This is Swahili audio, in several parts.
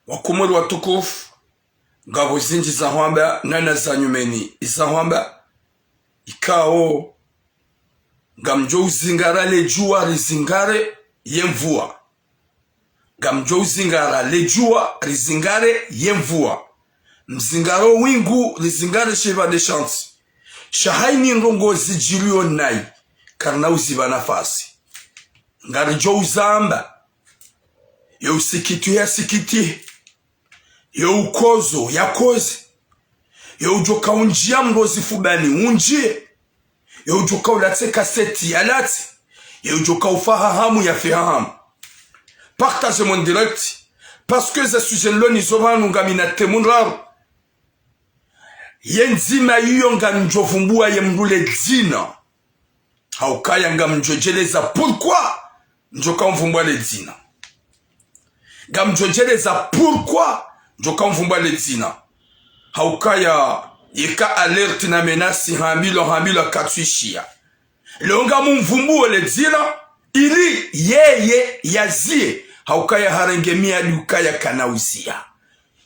wakumuru watukufu ngabo zinji za hwamba nana za nyumeni isa hwamba ikao ngamjo uzingara lejua rizingare yemvua ngamjo uzingara lejua rizingare yemvua mzingaro wingu rizingare sheva de chance shahaini nrongo zijilio nai karna uziba nafasi ngarijo uzamba yo usikitu ya sikiti yo ukozo ya kozi yo ujoka unjia mrozi fubani unjie yo ujoka ulatse kaseti ya lati yo ujoka ufahamu ya fihamu partage mon direct parce que ce sujet là ni sovanu ngamina temunraru yenzima yiyo nganjovumbua yemrule dzina haukaya ngamjojeleza pourquoi njoka mvumbua le dzina ngamjojeleza pourquoi njoka mvumbua le dzina haukaya yeka alerte na menasi hambilo katwishia longa mvumbua le dzina ili yeye yazie haukaya harengemia dukaya kanauzia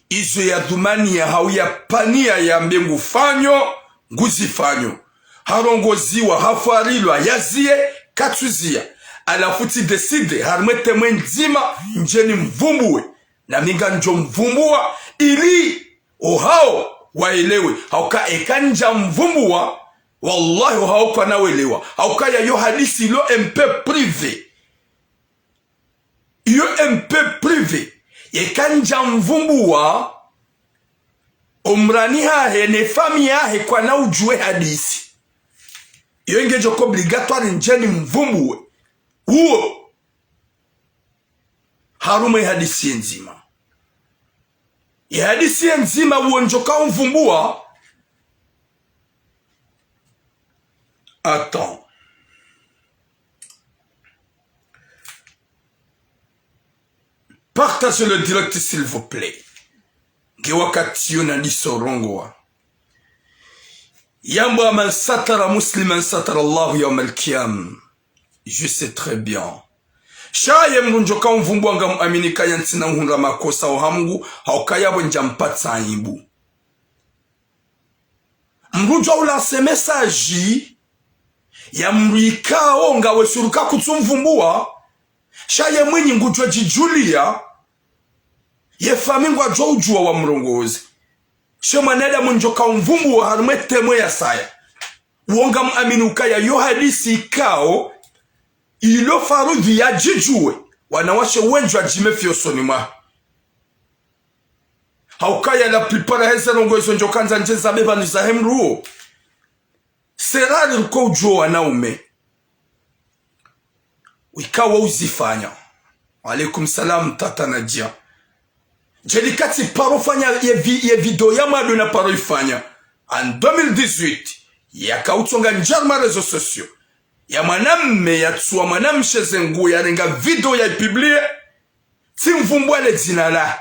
izo ya dhumani ya hauya pania ya mbengu fanyo nguzi fanyo harongoziwa hafarilwa yazie katuzia alafuti deside harmete mwenzima njeni mvumbuwe na minga njo mvumbua ili ohao waelewe hauka ekanja mvumbua wallahi hauka na welewa hauka ya yo hadisi lo mp privé yo mp privé ekanja mvumbua omrani hahe ne fami yahe kwa na ujue hadisi iyo ingejo ko obligatoire njeni mvumbuwe huo harume hadisi nzima ya hadisi nzima huo njoka mvumbua attends partagez le direct s'il vous plaît. Gewakati na lisorongoa. Yamba man satara musliman satara Allah yawm al-qiyam. Je sais très bien. Shaye mnjoka mvumbu anga aminika yantsina hunga makosa ohamungu haukaya bonja mpatsa imbu. Mrujo ulase message ya mruikao nga wesuruka kutumvumbua. Shaye mwenye ngujwa jijulia ye famingwa jwa ujua wa mrongozi she mwanada mnjoka mvumbu wa harumete mwe ya saya uonga muaminuka ya yo hadisi kao ilo farudhi ya jijue wanawashe wenjwa jimefio soni mwa haukaya la plupara heze rongozo njokanza njeza beba nizahemruo serari ruko ujua wanaume wikawa uzifanya. Alaikum salam tata Nadia. Jelikati paro fanya ye video ya madu na paro ifanya. En 2018 ya kautonga njarma rezo sosio. Ya manamme ya tsuwa manamshe zengu ya renga video ya publie. Timvumbwa le dinala.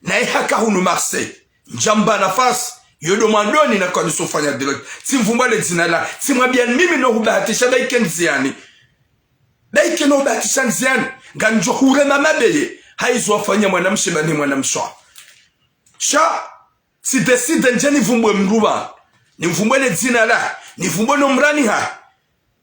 Na ihaka hunu Marseille. Njamba nafasi. Yodo mandoni na kwa nisofanya direct. Timvumbwa le dinala. Timwabian mimi no hubahatisha baikenziani. Daike no batisha nziani ganjo hure mamabeye haizo wafanya mwanamshe bani mwanamshwa sha si decide njeni vumbwe mruba ni mvumbwe le zina la ni vumbwe no mrani ha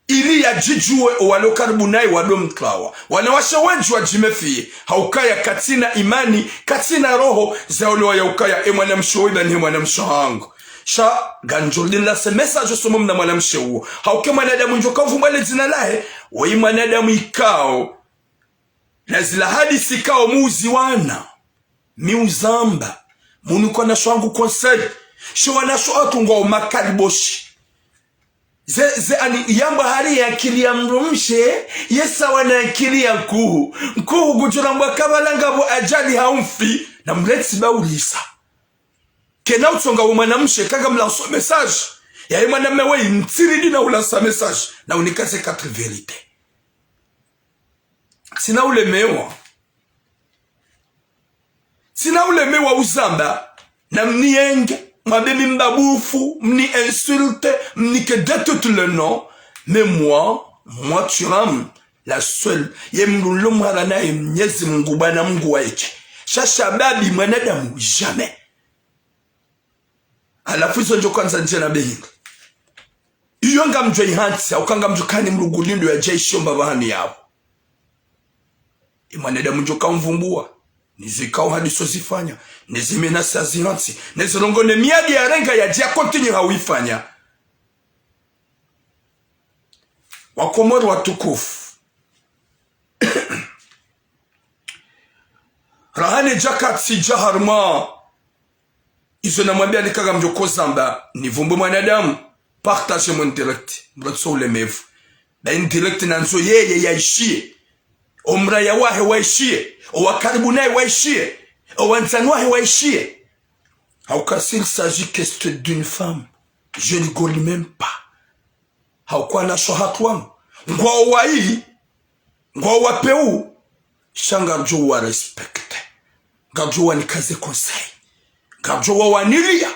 ili ya jijue walo karibu naye wado mklawa wanawasha wenju wa jimefie haukaya katina imani katina roho za ulewa ya ukaya mwanamshwa bani mwanamshwa hangu sha ganjolin la se message somo mna mwanamshe huo hauke mwanadamu njoka mvumbale zina lahe wei mwanadamu ikao na zila hadisi kao muuzi wana miuzamba munuko na shwangu conseil sho wana shwa tungo umakariboshi ze ani yamba hari ya akili ya mrumshe yesa wana akili ya nkuhu gujura mbwa kabalanga bo ajali haumfi na mleti baulisa kena utsonga mwanamshe kaga mlanso message ya mwanamme we mtiridi na ulansa message na unikase 4 vérité sina ulemewa uzamba na mnienge mabemi mbabufu mni insulte mni que de tout le nom mais moi tu ram la seule yemlulo mwana na mnyezi Mungu bana Mungu waeke Shashababi mwanadamu jamais. Alafu hizo njo kwanza njena behinga. Iyo nga mjwa ihansi, ukanga mjukani mrugulindo ya jeshi yomba bahani yao. Mwanadamu njo kaumvumbua. Nizikao hadiso zifanya. Nizimenasi ya zihansi. Nizilongone miadi ya renga ya jia kontinyu hawifanya. Wakomoro watukufu. Rahane jakati jaharma. Izo na mwambia nikaga mjoko zamba. Nivumbu mwanadamu. Partage mon direct. Mratso ulemevu. Na indirect na nzo yeye yaishie. Omra ya wahe waishie. Owakaribu nae waishie. Owanzani wahe waishie. Hauka s'il s'agit qu'est d'une femme. Je ne rigole même pas. Hauka na shohatu wangu. Ngwa wai. Ngwa wapeu. Shanga rjo wa respecte. Ngajua wanikaze conseil. Ngajua wanilia.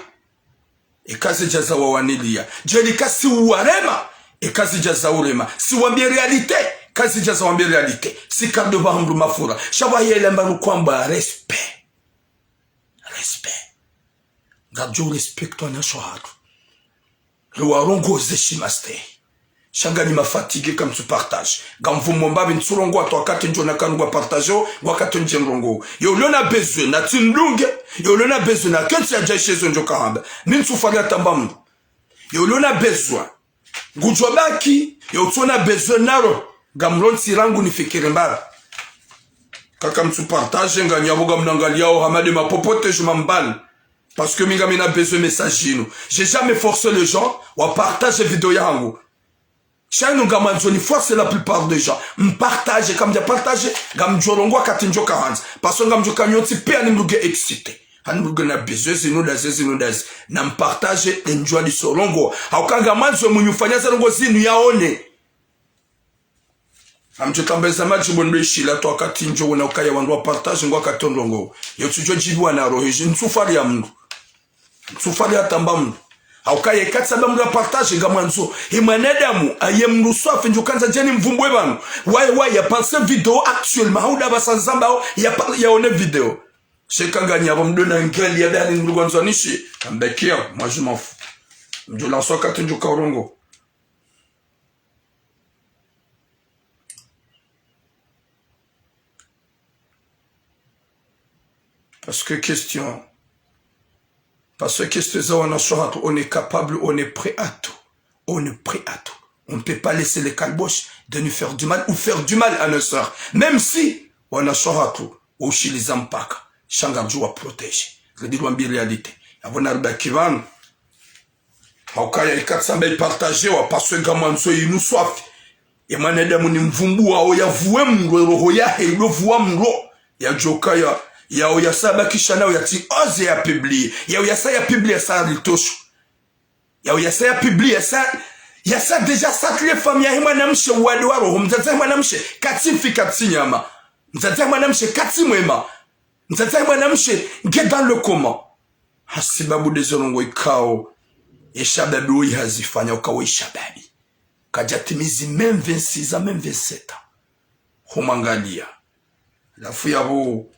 Ikazi jaza wawanilia. Jeli kasi uwarema. Ikazi jaza urema. Si wambie realite. Kazi jaza wambie realite. Si kardo bahambru mafura. Shawa yele mbanu kwamba respect. Respect. Ngajua respecto na shohatu. Luwarongo zeshi maste. Shanga ni mafatige kam tu partage. Gamvu mombabi nsurongo watu wakati njo nakanugwa partageo. Wakati nje mrongo. Yo lona bezwe na tindunge. Yo lona bezwe na kensi ya jaishezo njo kahamba. Ninsufari atambamu. Yo lona bezwe. Ngujwa baki. Yo tuna bezwe naro. Gamron sirangu ni fikiri mbara. Kaka mtu partage. Nga nyaboga mnangali yao hamade mapopote jumambali. Parce que minga mina besoin messagino. J'ai jamais forcé les gens. Wa partage vidéo yangu. Chano gamanzoni force la plupart des gens. M'partage comme dia partage gam jorongo kati njoka hands. Parce que gam joka nyoti pe ani mluge excité. Han mluge na besoin zino daz na m'partage enjoy di sorongo. Haukanga manzo munyufanya zarongo zinu yaone. Amjotambeza maji bonbe shila to akati njo na ukaya wandu partage ngwa katondongo. Yo tujo jibwa na rohe nsufari ya mndu. Nsufari atamba mndu. Haukaye katsa mndu partage ngamanzo. Himanadamu aye mndu swafi njo kanza jeni mvumbwe banu. Waye ya pense vidéo actuellement hauda basanzamba ya one vidéo. Shekanga nyabo mdona ngeli ya dali ndu gwanzo nishi. Ambekia moi je m'en fous. Njo lanso katunjo kaurongo. Parce que question. Parce que on est capable, on est prêt à tout. On est prêt à tout. On ne peut pas laisser les calboches de nous faire du mal ou faire du mal à nos sœurs. Même si on a tout. Ou chez les ampaka. Changarjou à protéger. Je dis en réalité. Avant arba kivan. Haukaya ikatsamba partager wa parce que gamanzo inu soif. Et maneda muni mvumbu wa ya vuemro roho ya helo vuamro. Ya jokaya ya oyasaba kisha na oyati oze ya publier ya oyasa ya publier ça ritosho ya oyasa ya publier ça ya ça déjà sacré famille ya mwanamshe wadi waro mzazi mwanamshe katifi katinyama mzazi mwanamshe katimwema mzazi mwanamshe get dans le comment hasibabu dezorongo ikao yeshababi uyi hazifanya ukawo ishababi kajatimizi même 26 ans même 27 ans humangalia lafu yabo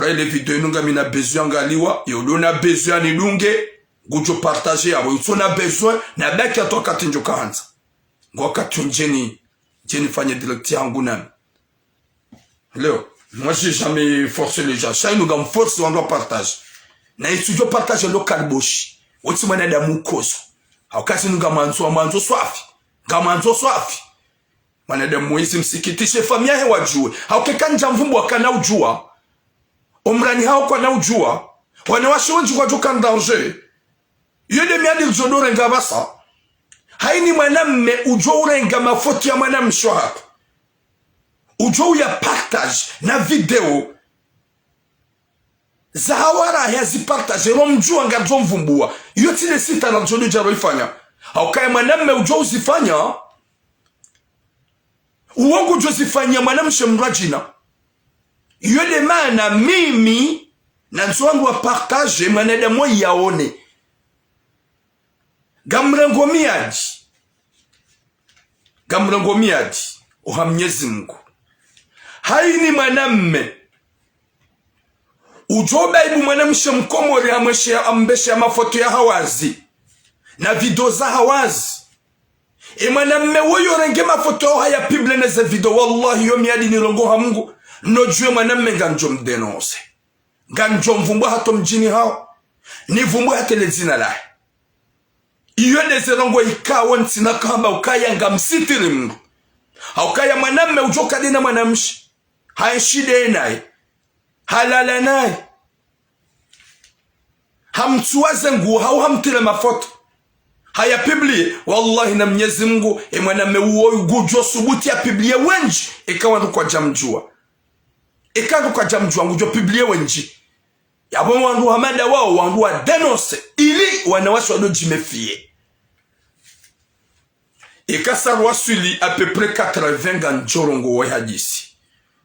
les vidéos nous gamina besoin ngaliwa yo lona besoin ni lunge gujo partager abo so na besoin na baki atoka tinjo kanza ngoka tunjeni jeni fanye direct yangu nami leo moi j'ai jamais forcé les gens ça nous gam force on doit partager na isujo partager local boshi woti mwana da mukoso akasi nous gamanzo swafi mwana da muizi msikitishe familia he wajue haukekanja mvumbu akana ujua omrani hao kwa na ujua wanawashonji kwa juka danger yede miadi zodo renga basa haini mwanamme ujua urenga mafoti ya mwanamme shwahatu ujua ya partage na video za hawara ya zi partage romjua nga mvumbua yoti le sita na zodo jaro ifanya haukaye mwanamme ujua uzifanya uongo ujua zifanya mwanamme shemrajina yode mana mimi na nzwangu wa partage manada mwa yaone gamrango miadi oha Mwenyezi Mungu haini mwanamme ujoba ibu mwanamshe mkomori ambeshe ya mafoto ya hawazi na video za hawazi mwanamme woyo renge mafoto haya pible na za video wallahi yomi hadi nilongo ha Mungu nojue mwanamme nganjo mdenonse nganjo mvumbu hato mjini hao ni vumbu hata lezina la iyo nezerongo ikawa ntina kamba ukaya nga msitiri Mungu haukaya mwanamme ujoka dina mwanamshi haishide naye halala naye hamtuwaze nguo hau hamtile mafoto haya piblie wallahi na Mwenyezi Mungu mwanamme uo gujo subuti ya piblie wenji ikawa kwa jamjua ngujo piblie wenji yabo wandu hamada wao wandu wa denonse ili wanawasi wadojimefie ikasar wasuli à peu près 80 ganjorongo wa hadisi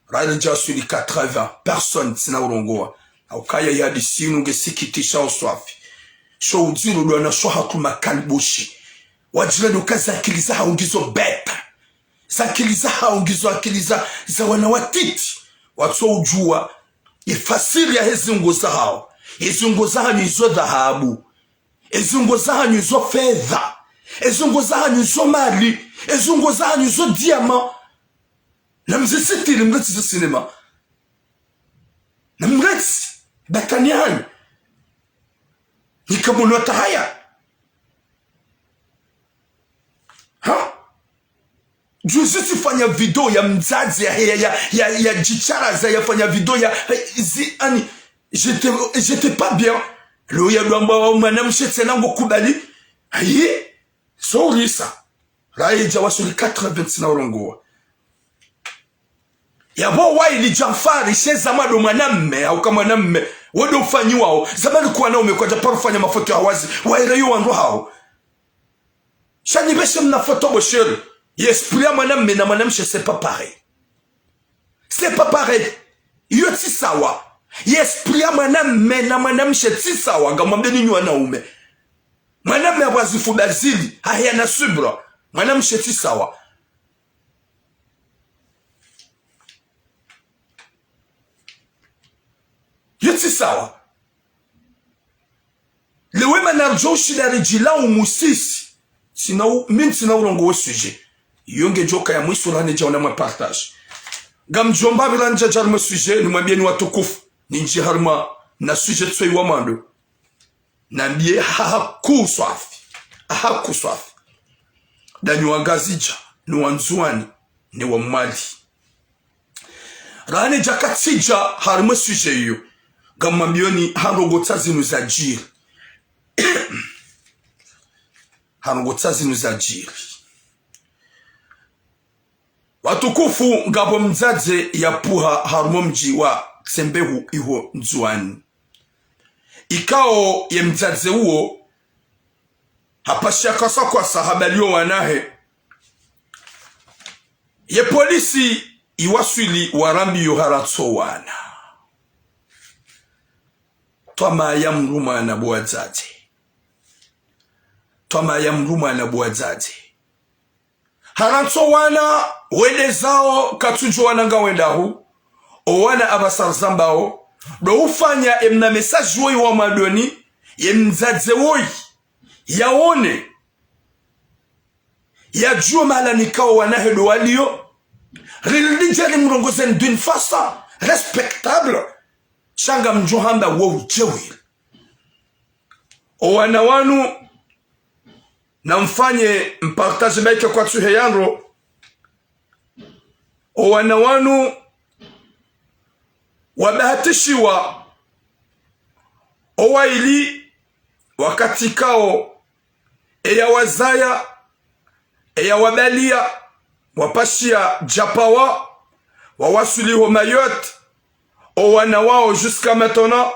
ralija wasuli 80 personnes sina urongoa aukaya ya hadisi nunge sikitisha uswafi sho udziru lwana sho hakuma kalbushi wajira nukaza akiliza haungizo beta za akiliza haungizo akiliza za wanawatiti watu ujua ifasiri ya hezungo za hao hezungo za hanyu izo dhahabu hezungo za hanyu izo fedha hezungo za hanyu izo mali hezungo za hanyu izo diama na mzisitiri mreti za sinema na mreti batani hanyu nikamunota haya juzi fanya video ya mzazi ya jichara za ya fanya video ya ani j'étais pas bien lo ya lwamba wa mwanamshe tena ngo kubali ayi sorry ça raija wasuli 80 na urongoa yabo wa ili jamfari sheza mado mwanamme au kama mwanamme wodo ufanyiwao zamani kuwa na umekwaja para kufanya mafoto ya wazi wairayo wandu hao shani beshe mna foto bosheri l'esprit à madame na mwanamshe c'est pas pareil. C'est pas pareil. Yo ti sawa. L'esprit à madame na mwanamshe ti sawa ngamwambie ninyi wanaume. Mwanamke abazifu bazili haya na subra. Mwanamshe ti sawa. Yo ti sawa. Lewe manarjo shidari jila umusisi. Min sina urongo wa sujet. Yonge joka ya mwisu rane jaona mwa partage. Gamjomba bilanja jarma sujet ni mwambie ni watukufu. Ninji harma na sujet tsoi wamando. Nambie haku swafi. Haku swafi. Dani wangazija. Ni wanzuani. Ni wamali. Rane jakatija harma sujet yu. Gamambioni harogotazi nuzajiri. Harogotazi nuzajiri. Watukufu ngabo mzaze ya puha harumo mji wa Sembehu iho nzuani. Ikao ye mzaze uo hapashia kasa kwa sahabalio wanahe. Ye polisi iwaswili warambi yoharatso wana. Twama ya mruma na buwazaze. Twama ya mruma na buwazaze. Haranso wana wende zao katujo wananga wendahu owana abasarzambao do ufanya emna message woi wa madoni yemzaze woi yaone ya juo mala nikao wanahedo walio religion mrongozen d'une façon respectable shanga mjohamba wo jewi owana wanu na mfanye mpartage baike kwa tuhe yanro owana wanu wabahatishiwa owaili wakati kao eya wazaya eya wabalia wapashia japawa wawasuliho mayot owana wao jusqu'à maintenant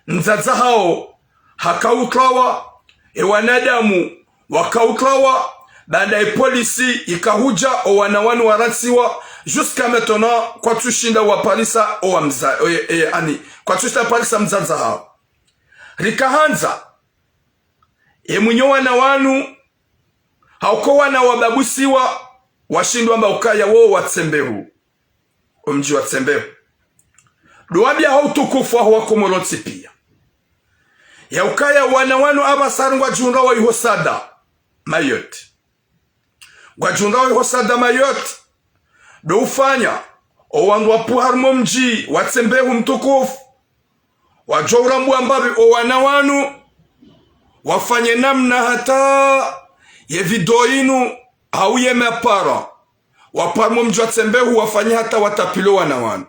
nzaza hao hakautrawa ewanadamu wakautrawa baada polisi ikahuja owanawanu waransiwa jusqu'à maintenant kwa tushinda wa parisa owamza ani kwa tushinda parisa mzaza hao rikahanza munyo wanawanu hauko wana wababusiwa washindwa mba ukaya wo watsembehu omji watsembehu duwabia hautukufu wa Komorotsi pia ya ukaya wanawanu abasaru ngwa junda wa ihosada Mayotte ngwa junda wa ihosada Mayotte do ufanya owandu wapu harmo mji watsembehu mtukufu wajora mwambabi owanawanu wafanye namna hata ye video inu hauye mapara waparmo mji watsembehu wafanye hata watapilo wanawanu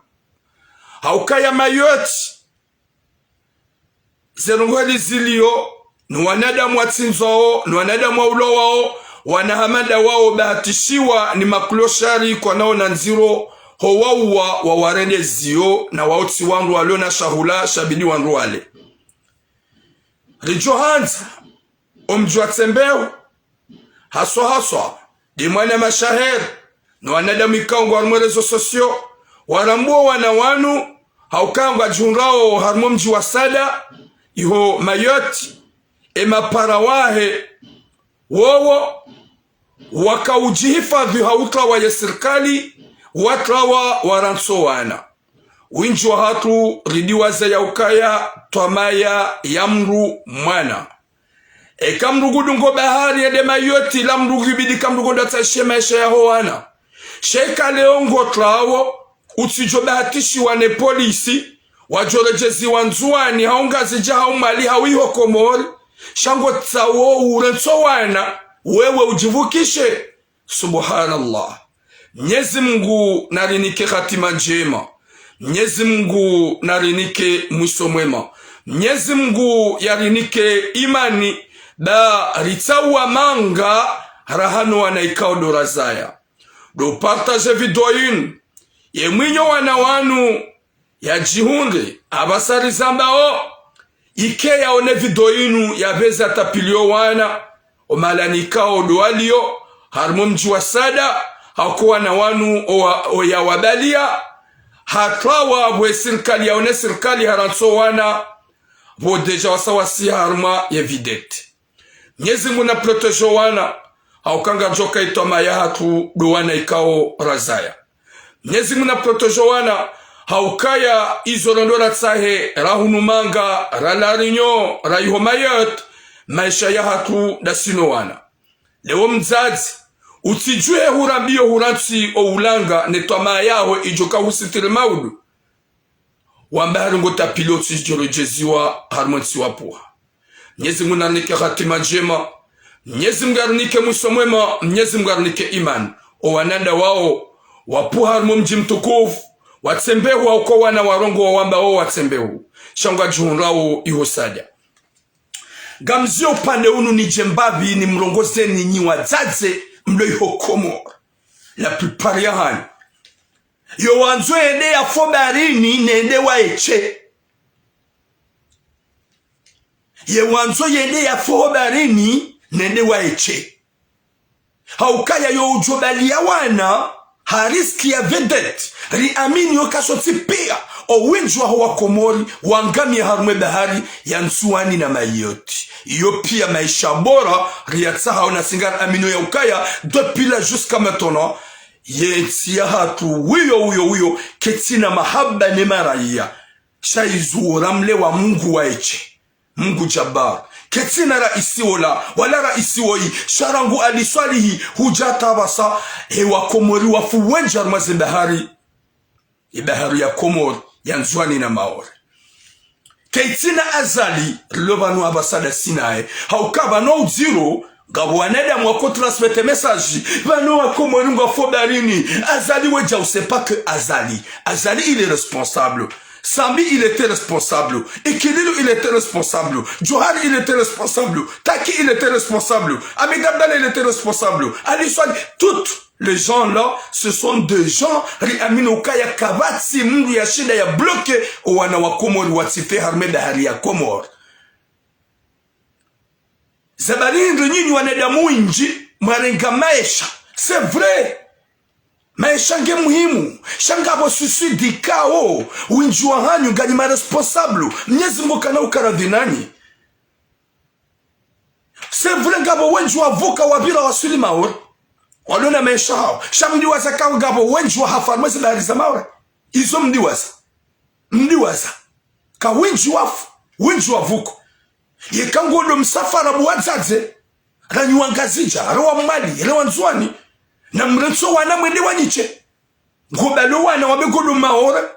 haukaya Mayotte zerongweli zilio ni wanadamu watsinzao ni wanadamu waulo wao wanahamada wao bahatishiwa ni makloshari kwa nao na nziro howawa wa warende zio na wautsi wangu walio na shahula shabidi wangu wale rijo hanza omjua tsembehu haswa di mwana mashaher ni wanadamu ikaungu warmwerezo sosio warambuo wanawanu haukangwa junrao harmo mji wa sada iho Mayotte emaparawahe wowo wakaujihifadhi hautawa ya serikali watrawa waransowana winji wa hatu ridiwaza ya ukaya twamaya yamru mwana ekamrugudu bahari ya de Mayotte la mrugibidi kamrugudu tashe maisha ya howana sheka leongo trawo utsijo bahatishi wane polisi wajorejezi wanzuani haungazi jaha umali hawiho Komori shango tsawo urenso wana wewe ujivukishe. Subhanallah. Mwenyezi Mungu narinike khatima njema, Mwenyezi Mungu narinike mwisho mwema, Mwenyezi Mungu yarinike imani da ritsawa manga rahano wanaikao dorazaya do partage video inu ye mwinyo wanawanu ya jihunde abasari zambao ike yaone video inu ya beza tapilio wana omalanikao doalio harmo mji wa sada hakuwa na wanu o ya wabalia hatrawa bwe sirkali yaone sirkali haranso wana bo deja wasawasi harma evident. Mwenyezi Mungu na protejo wana haukanga joka itoma ya hatu dowana ikao razaya. Mwenyezi Mungu na protejo wana haukaya izorondora tsahe rahunumanga ralarinyo raiho Mayotte maisha ya hatu dasino wana. Leo mzazi utijue hurambio huransi o ulanga netoma yaho ijoka husitire maudu wambari ngota piloti jorojeziwa harmonsi wapuha. Mwenyezi Mungu narinike khatima njema, Mwenyezi Mungu arinike mwisho mwema, Mwenyezi Mungu arinike imani o wananda wao wapuha harmo mji mtukufu watsembehu hauko wana warongo wa wamba wao watsembehu shanga juhunrao ihosada gamzio upande unu ni jembabi ni mrongoze ni nyiwa zadze mlo iho Komori la plupart ya hani yo wanzo ende ya fobarini nende wa eche ye wanzo yende ya fobarini nende wa eche haukaya yo ujobali ya wana hariski ya vedette ri amini yo kasoti pia o winjwa wa Komori wangami ya harumwe bahari ya nsuani na Mayotte iyo pia maisha bora riyatsaha ona singara amino ya ukaya dopila jusqu'à maintenant yetia hatu wiyo ketina mahaba ne maraya shaizu ramle wa Mungu wa eche Mungu Jabbar ketina raisi wala raisi woi sharangu aliswalihi hujata basa wa Komori wafu wenjar mazibahari ibahari ya Komori ya nzuani na Maori ketina azali lobanu abasada Sinae haukaba no zero gabo wanada mwako transmete message bano wa Komori ngo fobarini azali weja ou c'est pas que azali il est responsable, Sambi il était responsable, Ikililu il était responsable, Johari il était responsable, Taki il était responsable, Amidabdala il était responsable, Aliswani, toutes les gens là, ce sont des gens Riaminokaya Kavatsi Mungu ya shida ya bloqué wana wa Komori watife harme bahari ya Komori. Zabarini nyinyi wanadamu inji marenga maisha. C'est vrai. Maisha nge muhimu. Shangabo suicide kao. Winjua hanyu gani ma responsable. Mwenyezi Mungu kana ukaradhi nani. C'est vrai ngabo wenjua voka wabira wasuli Maori. Walona maisha hao. Shamdiwaza kao ngabo wenjua hafarmasi bahari za Maori. Izo mdiwaza. mliwaza ka winji wafu winji wavuko yekangodo msafara buwadzaze ranyuangazija rawa mali rawa nzwani na mrenso wana mwende wanyiche ngobalo wana wabegodo maora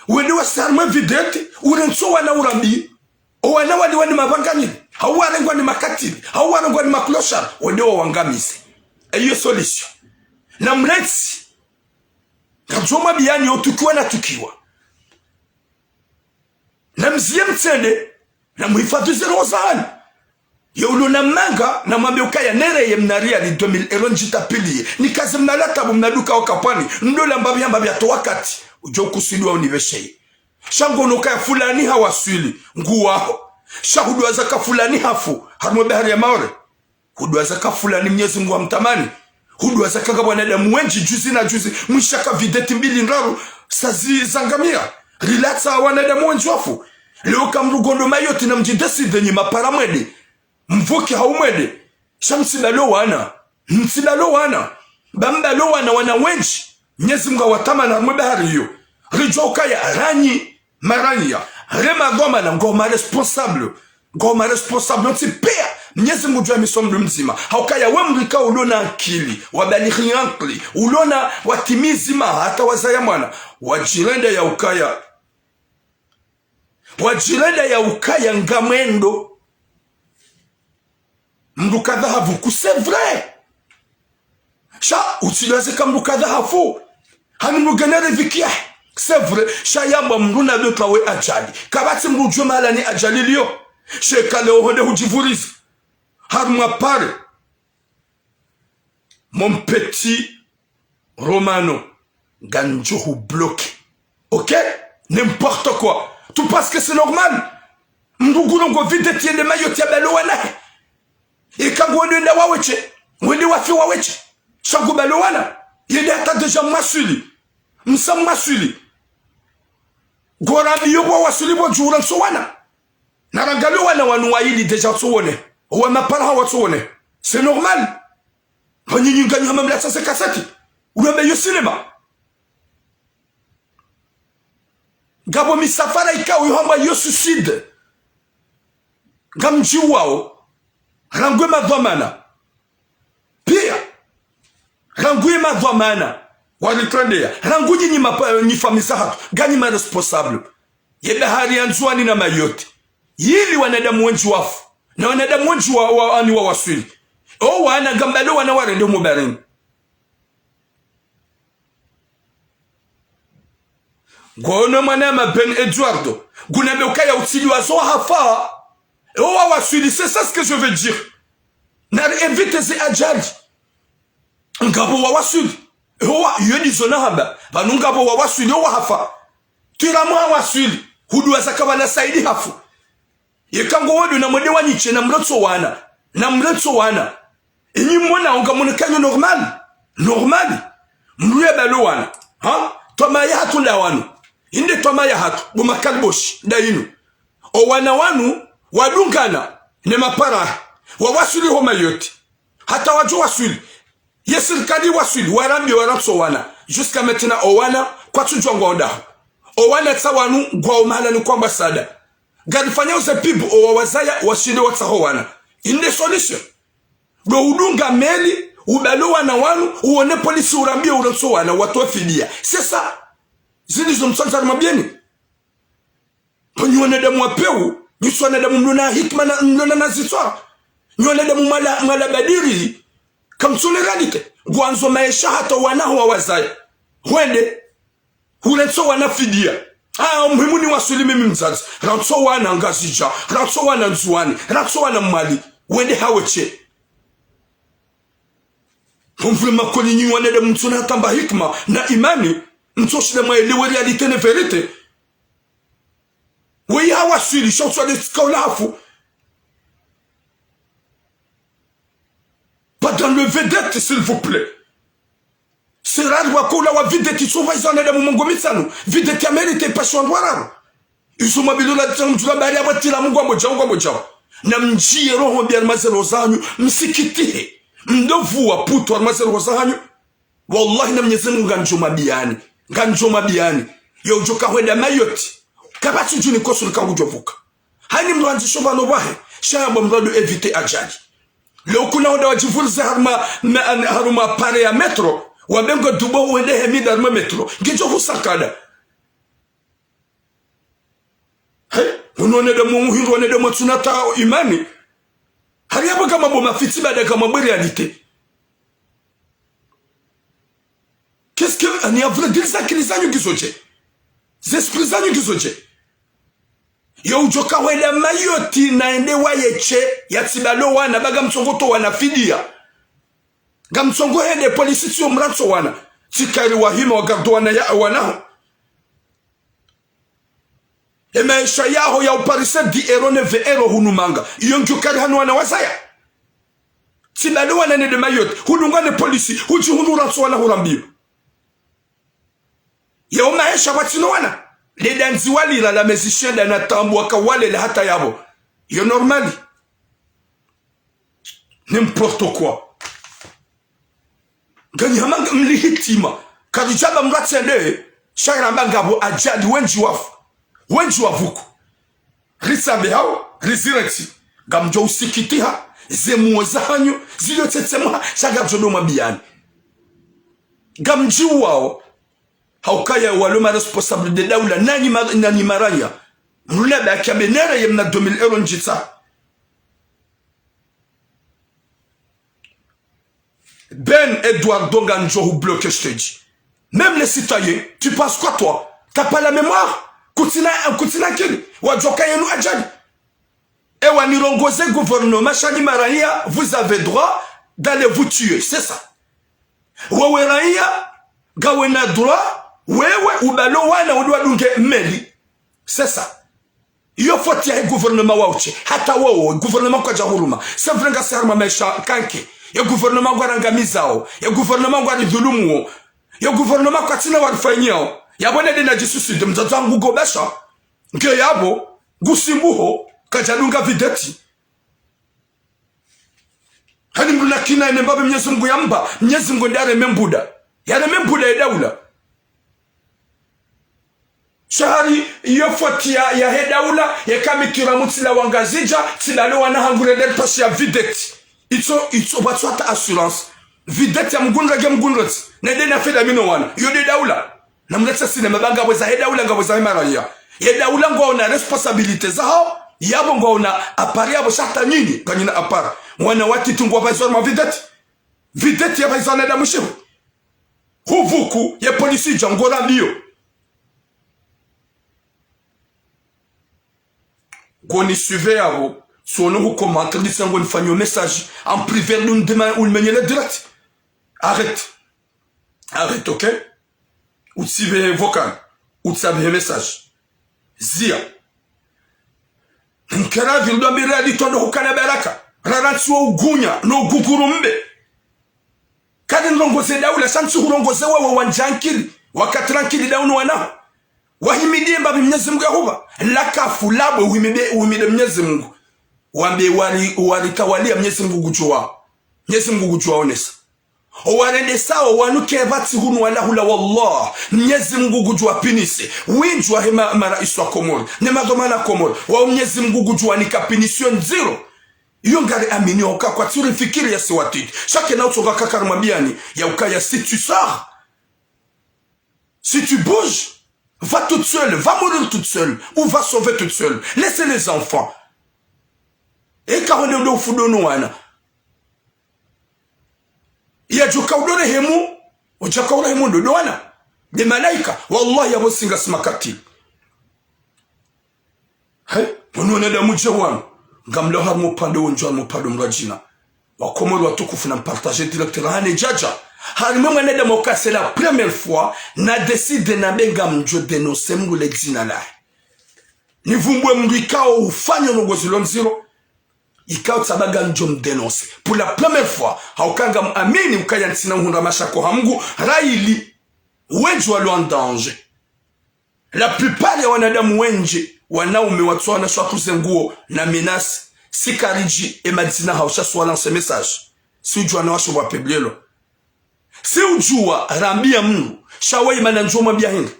wende wasarma videte urenso wana urambi wana wani mabangani hawarengwa ni makatili hawarengwa ni makloshar wende wangamize iyo solution na mretsi kajoma biyani otukiwa na tukiwa na mziye mtsende na muhifadhize roho zani yaulo na manga na mwambe ukaya nere ye mnaria ni 2000 eronjita pili ni kazi mnalata mnaduka wakapani ndola mbabi ya wakati ujo kusidwa univeshei shango nokaya fulani hawaswili nguwaho shahudu azaka fulani hafu harmo bahari ya maore hudu azaka fulani mnyezi Mungu amtamani hudu azaka wanadamu wenji juzi na juzi mwishaka videti mbili ndaru sazi zangamia rilata wanadamu wenji wafu leo kamrugondo mayoti na mjindesi denye mapara mwede mvuki haumwede shamsibalo wana bambalo wana wenji mnyezi Mungu watama na harmo bahari hiyo rijoka ya ranyi maranya rema goma na ngoma responsable ntipea mnyezi Mungu jua misomo mzima haukaya wemrika ulona akili wabalighiankli ulona watimizima hata wazaya mwana wajirenda ya ukaya ngamendo mruka dhahabu c'est vrai sha utilaze kamruka dhahabu hani mrugenere vikia c'est vrai shayamba mruna dotla we ajali kabati mrujwe mala ni ajali liyo shekale ohonde hujivuriza harma pare mon petit Romano ganjohu bloqué ok n'importe quoi tout parce que c'est normal mrugurongo vide tiende mayoti abalo wana et quand wende na waweche wende wafi waweche changu balo wana yende hata deja masuli msam masuli gorabi yobo wasuli bo jura sowana narangalo wana wanuwaili deja tsuone owa mapara hawa tsuone c'est normal panyinyi nganya mamla sasa kasati unabe yo cinema gabo misafara ikawo yohamba yo suicide gamji wao rangwe madhamana pia rangwe madhamana walitrendea ranguji ni famisa hatu gani ma responsable yebe hari anzuani na mayoti yili wanadamu wenji wafu na wanadamu wenji ani wa waswili o wana gambalo wana warende mubarini gono mwana Ben Eduardo gunabe ukaya utili wazo hafa o wa waswili c'est ça ce que je veux dire na éviter ces ajali ngabo wa waswili Hoa yoni zona hamba banunga bo waswili wa hafa tiramwa waswili hudu azaka na saidi hafu yekango wodu na mwede wanyiche na mrotso wana inyi mwona onga mwonekano normal mruye balo wana ha toma ya hatu nda wanu inde toma ya hatu bumakalboshi da inu o wana wanu wadungana ne mapara wa waswili homa yote hata waju waswili yesirikali waswili warambi warapso wana jusqu'à maintenant owana kwa tujongwa oda owana tsawanu gwa omala ni kwamba sada galifanya uze pibu owazaya washinde watsaho wana inde solution do udunga meli ubalo wana wanu uone polisi urambie urapso wana watu fidia sasa zilizo msanza mabieni ponyone damu apeu nyuswana damu mlona hikma na mlona nazitwa nyone damu mala badiri kamsule radite gwanzo maisha hata wanaho wawazaya wende huletso wanafidia muhimu ni wasuli mimi mzazi ratso wana ngazija ratso wana nzuani ratso wana mali wende haweche kumfule makoni nyi wanede mtuna tamba hikma na imani mtoshile maelewe realite ne verite weyi hawasuli shotwa de skaulafu pas dans le vedette s'il vous plaît c'est rare wakola wa videti souvent ils en est de mungu mitsano videti amerite passion ndwararo isuma bilula tsamtula bari abatira mungu moja na mjie roho bia mazero zanyu msikitihe mndovu wa puto mazero zanyu wallahi na mnyezi Mungu nganjoma biani yo joka hwenda mayoti kabati njuni kosu kangu jovuka hani mrandi shoba no wahe shaba mrado evite ajali leo kuna wada wajivuliza haruma pare ya metro wabengo dubo uende hemida haruma metro ngijo husakada unone de mungu hindu wane de matsunata imani hari hapa kama boma fiti bada kama réalité. Qu'est-ce que ani avre dilza kilizanyu gizoje zesprizanyu gizoje yo ujoka wele mayoti na ende wayeche yatibalo wana baga mtsongoto wana fidia gamtsongo hende polisi tio mratso wana tikari wahima wagardo wana ya wana maisha yaho ya uparise di erone ve ero hunumanga iyo njukari hanu wana wasaya tibalo wana nende mayoti hunungane polisi huji hunu ratso wana hurambio ya maisha watino wana les danzi wali la musicien da natambu waka wale la hata yabo yo normali n'importe quoi gani hamanga mlihitima karijaba mratsende shagara ngabo ajadi wenji wavuku risambe hao rizireti gamjo usikitiha zemuoza hanyo zilio tetsemwa shagabjo mabiani gamji wao haukaya waloma responsable de daula nani maranya mrula ba kamenera yemna 2000 euro njita Ben Edouard Donga njo bloqué stage. Même les citoyens, tu penses quoi toi? T'as pas la mémoire? Kutina kili wajoka yenu ajali et wanirongoze gouvernement shani maranya, vous avez droit d'aller vous tuer, c'est ça. Wewe raia gawena droit wewe ubalo wana udwa dunge meli, c'est ça. Yo foti ya gouvernement wauche hata wao gouvernement kwa jahuruma c'est vrai nga serma mesha kanke ya gouvernement kwa rangamizao ya gouvernement kwa dhulumu ya gouvernement kwa tina warifanyao ya bone de na jisusu de mzazo ngugo besha nke yabo gusimbuho kajalunga videti hani mbuna kina ene mbabe Mwenyezi Mungu yamba Mwenyezi Mungu ndare membuda yale membuda ya daula shahari iyo foti ya hedaula ya kamikira mutila wangazija tilalo wana hangure del pasi ya videti ito batwata assurance videti ya mgunrati na dena feda mino wana iyo de daula na mleta sinema banga weza hedaula nga weza maraya hedaula ngo ona responsabilite zao yabo ngo ona apari yabo shata nyingi kanyina apara wana wati tungwa bazor ma videti ya bazana da mushihu huvuku ya polisi jangora mbio qu'on y suivait à vous, sur nous commentaires, disant qu'on fait un message en privé, nous demandons ou le menez direct. Arrête, ok? Ou tu veux vocal, ou tu veux un message. Zia. Nkera vildo mbira di tondo hukana baraka. Rarantu wa ugunya, no gugurumbe. Kadi nrongoze daula, santu hurongoze wewe wanjankili, wakatirankili daunu wana. Wahimidie mbabi Mwenyezi Mungu Yehova lakafu labwe uhimide Mwenyezi Mungu wambe walitawalia Mwenyezi Mungu kujua Mwenyezi Mungu kujua onesa owarende sawa wanuke vati hunu wala hula wallah Mwenyezi Mungu kujua pinise winjwa hema maraisu wa Komoro ne madomana Komoro wa Mwenyezi Mungu kujua nikapinisio zero iyo ngari amini oka kwa turi fikiri ya siwatiti shake na utoka kakar mabiani ya ukaya si tu sors si tu bouges va toute seule, va mourir toute seule, ou va sauver toute seule. Laissez les enfants. Et quand on est au fou de nous, il y a du kaudore hemu, ou du kaudore hemu de douana. Des malaïka, wallah ya bosinga smakati. Hey, on est dans Moudjouan. Gamlo har mo pando unjouan mo pando mrajina. Wakomoro watukufu na partager directement. Hane jaja. Harimwe nede moka c'est la première fois na décide na benga mjo dénoncer mungu le dina la ni vumbwe mrikao ufanyo no gozilo nziro ikao tsabaga mjo mdenoncer pour la première fois haukanga amini ukaya ntsina nkunda mashako hamgu raili wenji walo en danger la plupart ya wanadamu wenji wanaume watu wanashwakuze nguo na menace sikariji e madina hausha swala ce message si ujua na washo wa peblelo si ujua rambia mungu shawai mananjoma bia hindi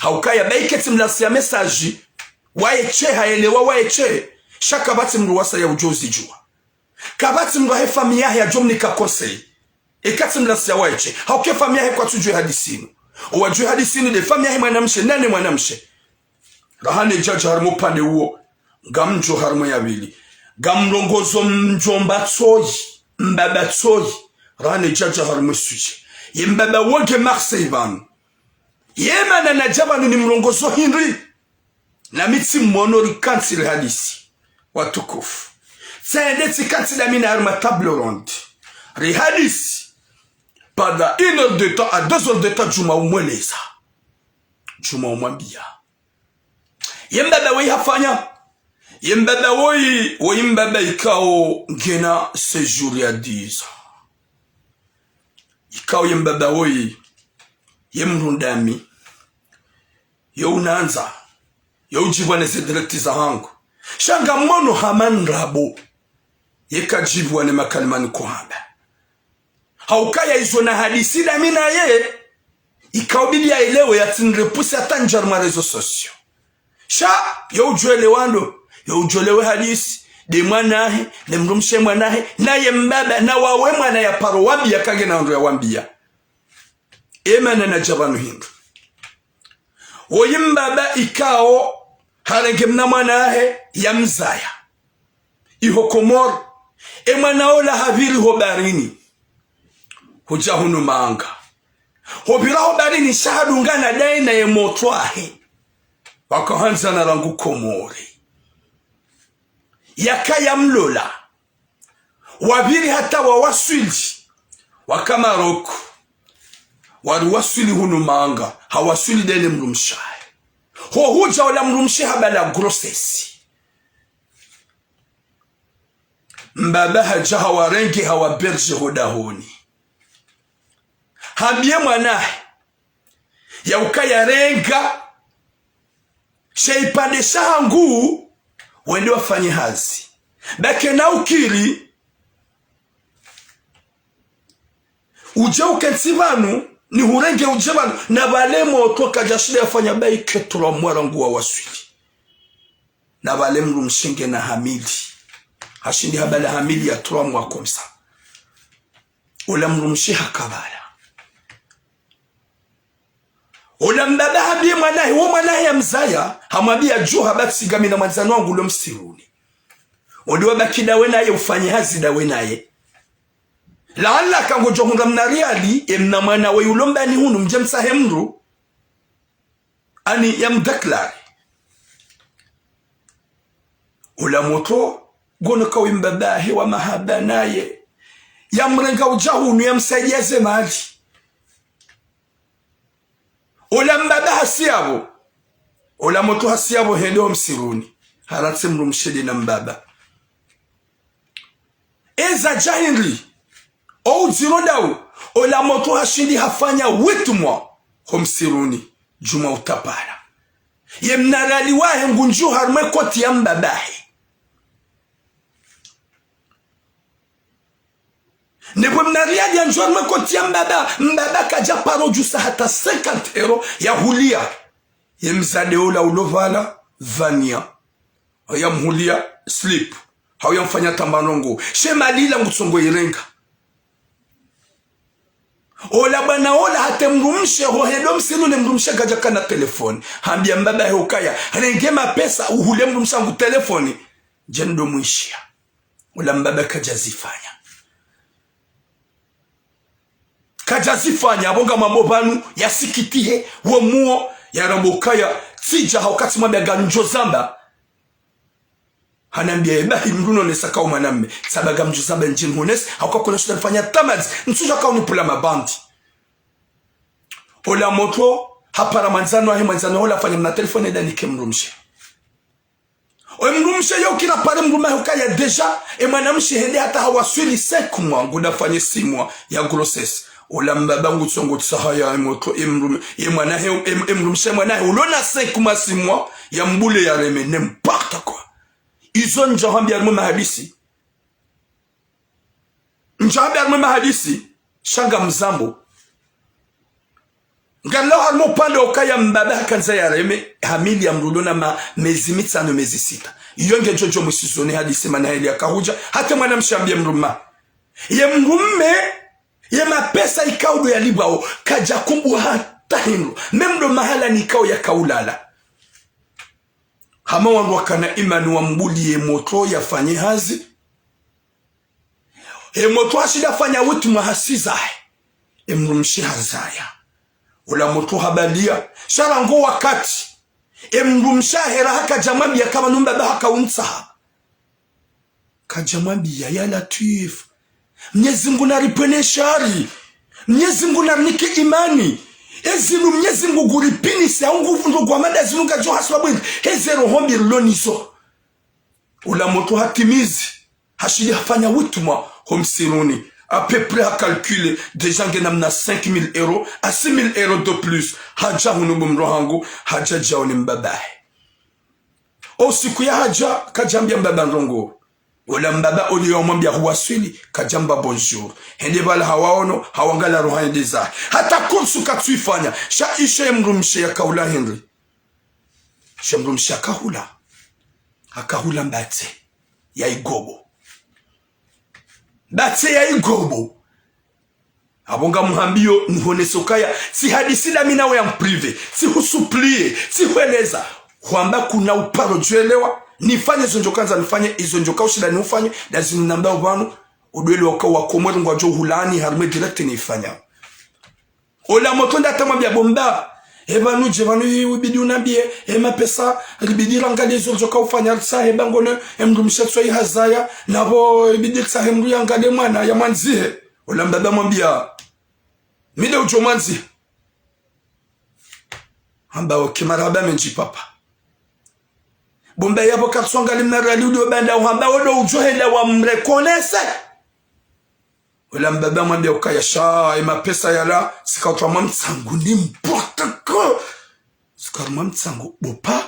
haukaya baiketi mlasi ya message waeche haelewa waeche shaka bati mru wasa ya ujozi jua kabati mru he familia ya jomni kakosei ekati mlasi ya waeche hauke familia he kwa tujue hadisinu wajue hadisinu de familia he mwanamshe nane mwanamshe rahane jaja harmo pande uo gamjo harmo ya wili gamrongozo mjomba tsoyi mbaba tsoyi rahane jaja harmo suje yembaba woge Marseille banu yemana na jabanu ni mrongozo Henry na mitsi monori kansile hadisi watukufu tsendeti kansile mina harma table ronde ri hadisi pada 1 heure de temps à 2 heures de temps juma umweleza juma umwambia yembaba wei hafanya yembaba wei mbaba ikao ngena séjour ya 10 ans ikao yembaba wei yemrundami yo unanza yo ujibwane ze directi za hangu shanga mono haman rabo yekajibwane makalimani kuhamba haukaya izo na hadisi da mina ye ikaubili ya elewe ya tinrepusi atanjar ma rezo sosio sha yo ujuele wando yo ujuelewe hadisi de mwanahe de mrumshe mwanahe na ye mbaba na wawe mwana ya paro wambia kage na ya wambia emana na jabanu hindu woyimbaba ikao harenge mna mwanahe ya mzaya iho Komoro emana ola haviri hobarini hoja hunu manga hobira hobarini shahadu ngana daina ye motwahe wakahanza na rangu Komori yakaya mlola wabiri hata wawaswili wakamaroko wari waswili hunu manga hawaswili dene mrumshahe hoja wala mrumshe habala grossesi mbaba haja hawarenge hawaberje hodahoni habie mwanahe ya ukaya renga sheipande shahangu wende wafanye hazi bake na ukiri uja ukensivanu ni hurenge ujebanu na bale moto kajashile yafanya bai ketula mwarangu wa waswili na bale mrumshenge na hamili hashindi habala hamili ya tula mwa komsa ula mrumshi hakabala ula mbaba habie mwanahe uo mwanahe ya mzaya hamwabia juha bati gamina mwanzano wangu ulo msiruni uliwa baki dawe naye ufanye hazi dawe naye laala kangojo hunga mnariali emna mwana we ulombani hunu mjemsa hemru ani ya mdaklari ula moto gono kawi mbabahe wa mahaba naye ya mrenga ujahunu ya msaidiaze mali ula mbaba hasiabo ula moto hasiabo hendo msiruni haratse mru mshede na mbaba eza jahindri ou zirodau ola moto hashindi hafanya wetu mwa homsiruni juma utapara ye mnarali wahe ngunju harme koti ya mbabahe nebo mnariali ya njua harme koti ya mbaba kaja paro jusa hata 50 euro ya hulia ye mzade ola ulovala vania ya mhulia slip hau ya mfanya tambanongo she malila ngutsongo irenga ola bana ola hate mrumshe hohedo msilu ne mrumshe gaja kana telefoni hambia mbaba hukaya rengema pesa uhule mrumsha ngu telefoni jendo mwishia ola mbaba kajazifanya abonga mamobanu yasikitihe wo muo ya rambokaya tija haukati mwambia ganjo zamba hanambia ebahi mruno nesaka umaname sabaga mjuzamba njini hunes hauka kuna shuda nifanya tamazi nsuja kao nipula mabandi ola moto hapara manzano ahi manzano hola fanya mna telefone eda nike mrumshe oe mrumshe yo kina pare mrume hukaya deja emanamshi hende hata hawaswili 5 mwa nguda fanye 6 mwa ya grossesse ola mbabangu tsongo tsahaya emoto emrumshe mwanahe ulona 5 mwa 6 mwa ya mbule ya reme n'importe quoi izo njahambia arme mahadisi shanga mzambo ngalo harmo pande okaya mbaba kanza ya reme hamili ya mrudona mezi mitano mezi sita yonge jojo musizone hadi sema na heli akahuja hata mwana mshambia mruma ye mrumme ye mapesa ikaudo ya libao kaja kumbu hata hindu memdo mahala ni ikao ya kaulala hama wandu wakana imanu wa mbuli ye moto ya fanye hazi ye moto asida fanya witu mahasizahe ye mrumshi hazaya ula moto habalia sharango wakati emrumsha hera haka jamambia kama numbaba haka unsaha kajamambia ya Latif Mwenyezi Mungu naripene shari Mwenyezi Mungu narnike imani ezinu Mwenyezi Mungu guripini se nguvu ndo kwa mada zinu gajo hasabwini hezero hombi lonizo ula moto hatimizi hashili hafanya wituma homsiruni à peu près à calculer déjà que namna 5 000 € à 6 000 € de plus haja hunubumro hangu haja jaoni mbabae o siku ya haja kajambia mbaba ndongo wala mbaba uliyomwambia huwasili kajamba bonjour hende bala hawaono hawangala rohani deza hata kursu katsuifanya sha ishe mrumshe ya kaula Henry shemrumshe akahula mbate ya igobo Bate ya igobo abonga muhambio nihone sokaya si hadisi la minawe ya mprive si husuplie si hueleza kwamba kuna uparo juelewa nifanye zonjokanza nifanye izonjoka ushida nifanye lazima namba ubanu udwele wakawa komweru ngwajo hulani harume direct nifanya ola motonda tamambia bomba ebanu jevanu ubidi unambie pesa ribidi rangali zonjoka ufanya sa ebangone emrumsha tsoi hazaya nabo ibidi sa hemru yangale mwana ya manzihe ola mbaba mwambia mide ujo manzi hamba okimaraba menji papa bomba yabo katsonga limerali udo banda hamba odo ujo hela wa mrekonese ola mbaba mwambia ukaya sha pesa yala sikatwa mamtsangu ni mpota ko sikaruma mtsango bopa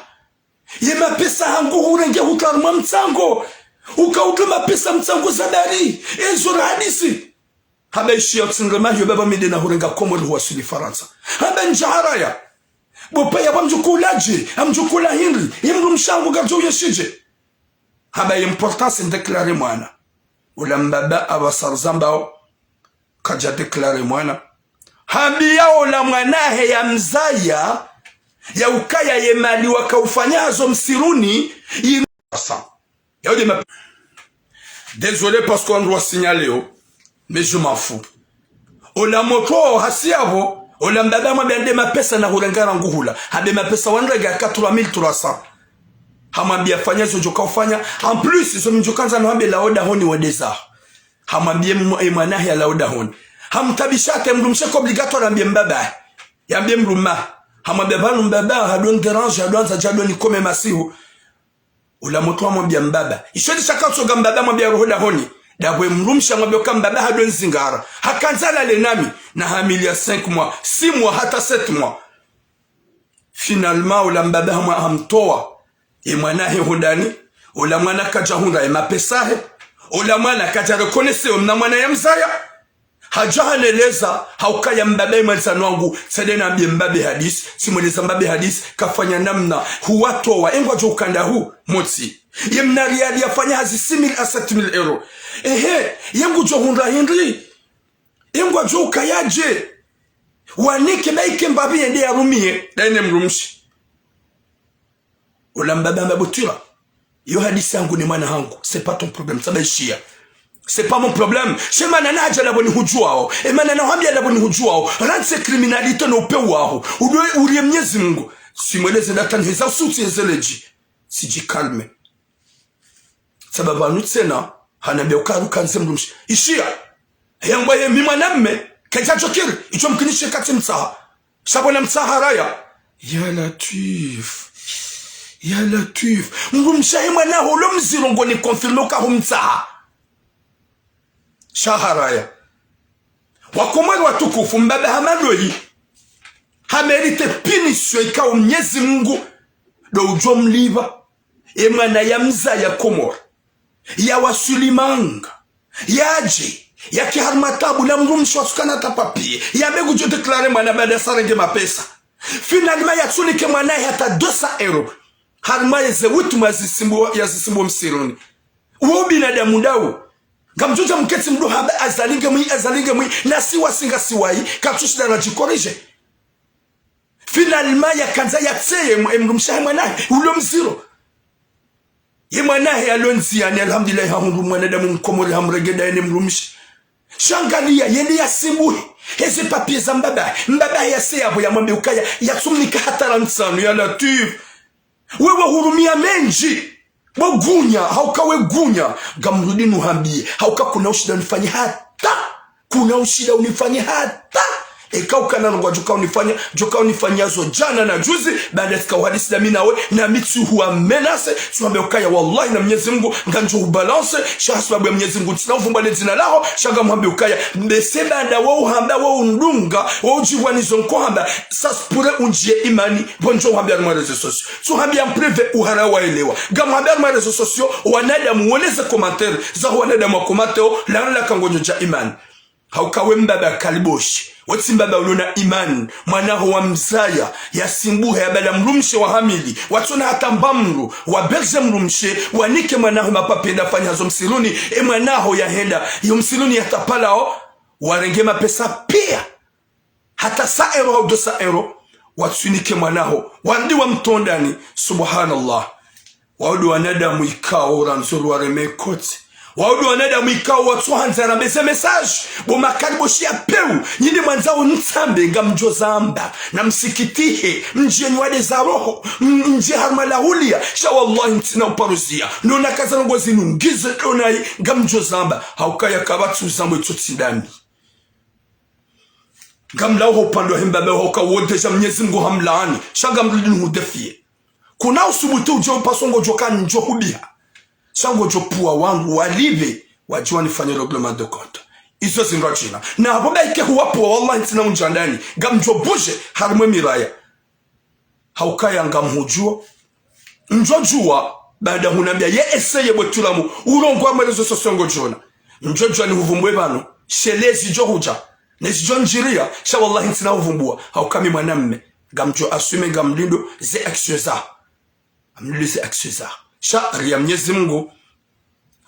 ye mapesa hangu urenge ukaruma mtsango ukautuma pesa mtsango zadari ezo hadisi haba ishia tsingama yo baba midena hurenga komo huwasili Faransa haba njaharaya bopa ya bamjukulaje amjukula Henry yemru mshango gajo yeshije haba importance ndeclare mwana ula mbaba abasarzambao kaja declare mwana habia ola mwanahe ya mzaya ya ukaya ye mali wakaufanyazo msiruni inasa ya désolé parce qu'on doit signaler mais je m'en fous ola moto hasiabo ola mbaba mwabende mapesa na hulengana nguhula habe mapesa wanrega 4300 hamambia fanyazo joka ufanya en plus iso mjokanza no habe laoda honi wadeza hamambie mwanahe ya laoda honi hamtabishate mrumsheko obligatoire ambie mbaba yambie mruma hamambia banu mbaba hadon dérange hadon za jadoni kome masihu ula moto mwambia mbaba ishodi shaka tsoga mbaba mwambia rohoda honi dabwe mrumsha mwambia kamba mbaba hadon zingara hakanzala le nami na hamilia 5 mois 6 mois hata 7 mois finalement ula mbaba hamtoa mwanahe hodani ula mwana kaja hunda mapesahe ula mwana kaja reconnaisse na mwana ya mzaya hajahaneleza haukaya mbabe mwanzano wangu sadena ambie mbabe hadis simweleza mbabe hadis kafanya namna huwatoa engwa jo ukanda huu motsi yemna riali yafanya hazi 6 000 à 7 000 €. Yengu jo hunda Henry engwa jo ukayaje wanike baike mbabe yende ya rumie daine mrumshi ula mbabe mbabutura yo hadisi yangu ni mwana hangu c'est pas ton problème sabaishia c'est pas mon problème shema na naja la boni hujuao emana na hambia la boni hujuao ranse criminalité no pe wao udoe uri Mwenyezi Mungu simweleze data hizo suti ezeleji siji calme sababu anutsena hanambia ukaru kanze mrumshi ishia yangwa ye mimanamme kajajo kiri icho mkinishe kati msaha sabona msaharaya ya Latif mrumsha himana holo mzirongo ni confirme ka humsaha shaharaya wakomari watukufu mbaba hamadoi hamerite pinisho ikawo Mwenyezi Mungu do ujomliva emwana ya mza ya komora ya wasulimanga yaje yake harmatabu la mrumshi wasukana tapapie yambe kujo deklare mwana baada sarenge mapesa finalement yatsunike mwana hata 200 euro harma yeze witu yazisimbo msironi uwo binadamu dawo gamjuja mketi mdu haba azalinge mwi na siwa singa siwai katushida na jikorije finalement yakanza yatseye mrumshahe mwanahe ulo mziro ye mwanahe alonzi yani alhamdulillah hundu mwanadamu mkomori hamregeda ene mrumshi shangalia yende yasimbuhe heze papier za mbaba yase yabo ya mwambe ukaya yatsumnika hata nsanu ya latif wewe hurumia menji wagunya haukawe gunya gamrudi nuhambie hauka kuna ushida unifanye hata kuna ushida unifanye hata ekauka na ngwa joka unifanya zo jana na juzi baada ya hadisi na mimi nawe na mitsu huwa menase tuambe ukaya wallahi na Mwenyezi Mungu nganjo ubalance sha sababu ya Mwenyezi Mungu tinavumbale jina lao shaga mwambe ukaya mbese baada wao hamba wao ndunga wao jiwani zonko hamba saspure unjie imani bonjo hamba ya reseaux sociaux tu hamba en privé uhara waelewa gam hamba ya reseaux sociaux wanadamu woneze commentaire za wanadamu komateo la kangonyo ja imani haukawe mbaba kaliboshi wati mbaba ulona imani mwanaho wa mzaya ya simbuhe ya bada mrumshe wa hamili watona hata mbamru wa berge mrumshe wanike mwanaho mapapenda fanya hazo msiluni mwanaho ya heda yu msiluni ya tapalao warenge mapesa pia hata 100 euro au 200 euro watsunike mwanaho wandi wa mtondani subhanallah waudu wanadamu ikao ranzuru wareme kote waudu wanadamu ikao watu hanzara mbeze message bomakali boshia peu nyini mwanzao ntambe nga mjozamba na msikitihe mjie nyuade za roho mjie harmalahulia sha wallahi ntina uparuzia nuna kaza ngozi nungize donai nga mjozamba haukaya kabatu zambo itsotindami gamlao upando himbabe hoka wodeja Mwenyezi Mungu hamlaani shaga mlini hudefie kuna usubutu ujeo pasongo joka njo hubiha sango jopua wangu walive wajua nifanye reglement de compte izo zinrachina na hapo baike huwapo wallahi ntina unjandani gamjobuje harimwe miraya haukaya ngamhujua njojua baada hunambia ye eseye botulamu urongwa mwerezo sosongo jona njojua ni huvumbwe bano shelezi johuja nesijo njiria sha wallahi ntina huvumbua haukami mwanamme gamjo asume gamlindo ze aksyoza amlindo ze aksyoza shari ya Mwenyezi Mungu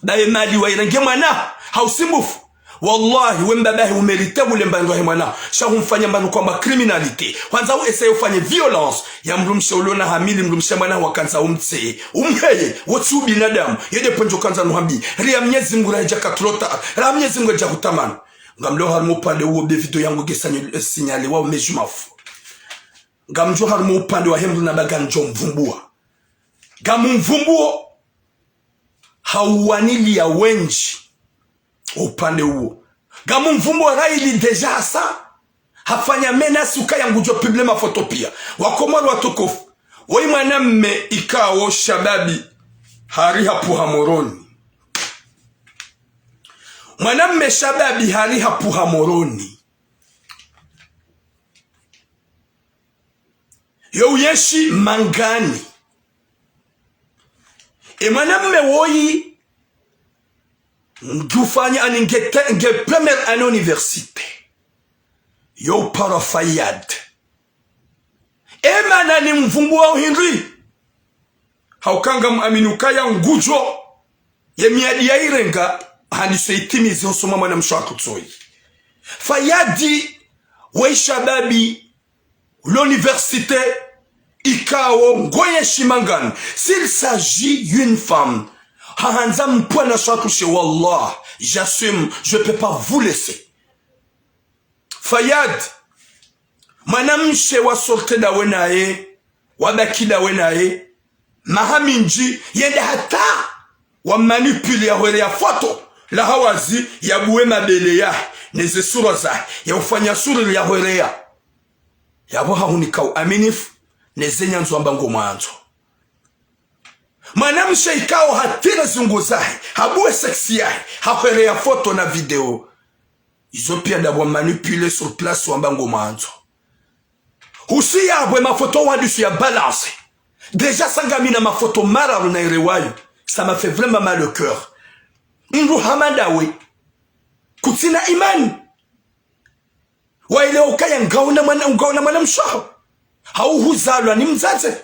daye mali wa irange mwana hausimbufu wallahi wembabahi umerite ule mbando wa mwana shahumfanya mbano kwa criminality kwanza uese ufanye violence ya mrumshe ulona hamili mrumshe mwana wakanza umtse umheye wotu binadamu yede ponjo kanza nuhambi ria Mwenyezi Mungu raja katrota ra Mwenyezi Mungu raja kutamana ngamlo harmo pande uo be video yangu gesanyo signale wa mejumafu ngamjo harmo pande wa hemdu na baganjo mvumbua gamumvumbuo hauwanili ya wenji upande huo gamumvumbuo raili deja hasa hafanya menasi ukaya ngujo problema fotopia wakomoro watukufu wai mwanamme ikao shababi hari hapu hamoroni mwanamme shababi hari hapu hamoroni yo yeshi mangani mwanamme woyi ngufanya nge première année université yo para Fayad emana ni mvumbua Henry haukanga muaminukaya ngujo ye miadi ya irenga haniso itimizi osoma mwana mshwako tsoi Fayadi we shababi l'université ikao ngoye shimangan s'il s'agit d'une femme hanza mpwana shakushe wallah j'assume je peux pas vous laisser Fayad manamshe wa sorte da wenaye wabakida wenaye mahaminji yende hata wa manipule ya hwele ya foto la hawazi ya buwe mabele ya neze sura za ya ufanya sura ya hwele ya boha hunikau aminifu nezenya nzwamba ngomwanzo manamshe ikao hatira zunguzahi habuwe seksi yahi hahwele ya foto na video izo pia dabwa manipule sur place wamba ngomwanzo husi ya abwe mafoto wadusu ya balance déjà sangamina mafoto mararu na irewayo ça m'a fait vraiment mal au cœur Ndu hamadawe kutina imani waile ukaya ngaona mwana mshaho hauhuzalwa ni mzaze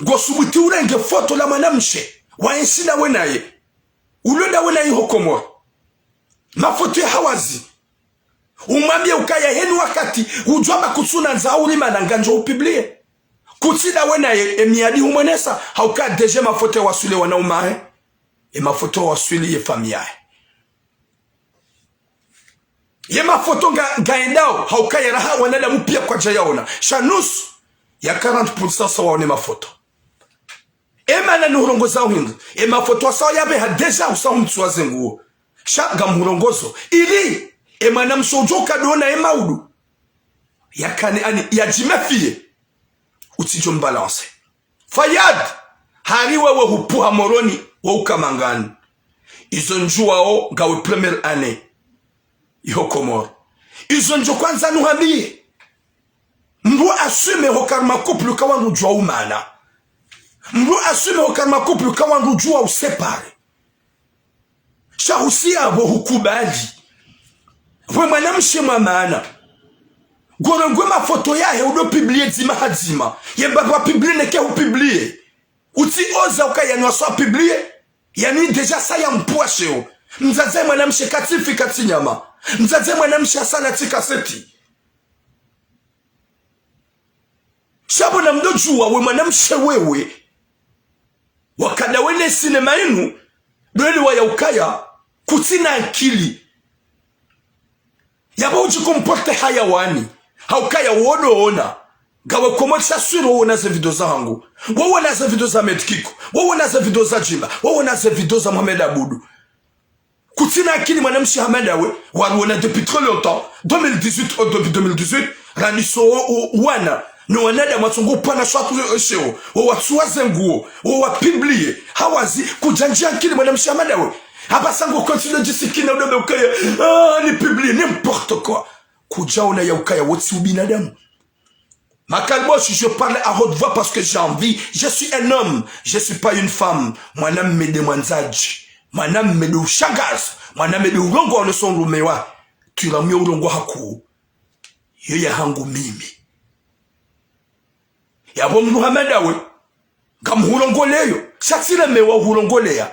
ngosubuti urenge foto la mwanamshe waensina wenaye uloda wenaye hokomoro mafoto ya hawazi umwambie ukaya henu wakati ujwamba kutsuna nza ulimana nganjo upiblie kutsida wenaye emiadi humwenesa hauka deje mafoto ya wasule wanaumahe mafoto wasuli ye familia ye mafoto ngaendao haukaya raha wanada mpia kwa jayaona shanusu ya 40% sawa one mafoto emana nurongoza hindu mafoto sawa yabe hadeja usawa mtsuaze nguo shaga murongozo ili emana msojoka dona maudu yakane ani yajimefie utijo mbalance Fayad hariwe we hupuha moroni wa ukamangani izo njuwao gawe premier année iho Komoro izo njo kwanza nuhamie mbu asume hokarma couple kawandu jwa umana mbu asume hokarma couple kawandu jwa usepare shahusia abo hukubali we mwanamshe mwamana gorongwe mafoto yahe udo publie zima hadzima yembaba publie neke upiblie uti oza ukaya nwaswa publie yani deja saya mpuasheo mzaze mwanamshe katifi katinyama mzaze mwanamshe asana tika seti shabo na mdojua we mwanamshe wewe wakada wene sinema inu doeli wa ya ukaya kutina akili yaba ujikomporte hayawani haukaya wodo ona gawe komotsa suro wona ze video za hangu wona ze video za Medkiko wona ze video za Jimba wona ze video za Mohamed Abudu kutina akili mwanamshi Hamadawe waliona depuis trop longtemps 2018 au depuis 2018 raniso wana no wanada matungo pana shatu sheo watsuaze nguo wapiblie hawazi kujanja akili mwanamshi Hamadawe hapa sango continue jisikina udobe ukaya ni publier n'importe quoi kujaona ya ukaya wotsi ubinadamu Makalbosh, je parle à haute voix parce que j'ai envie. Je suis un homme, je suis pas une femme. Mwanam me demandzaji. Mwanam me do shagas. Mwanam me do urongo ono son rumewa. Tuiramia urongo haku. Yeye hangu mimi. Yabo Muhammad awe. Kam urongo leyo. Shatile mewa urongo leya.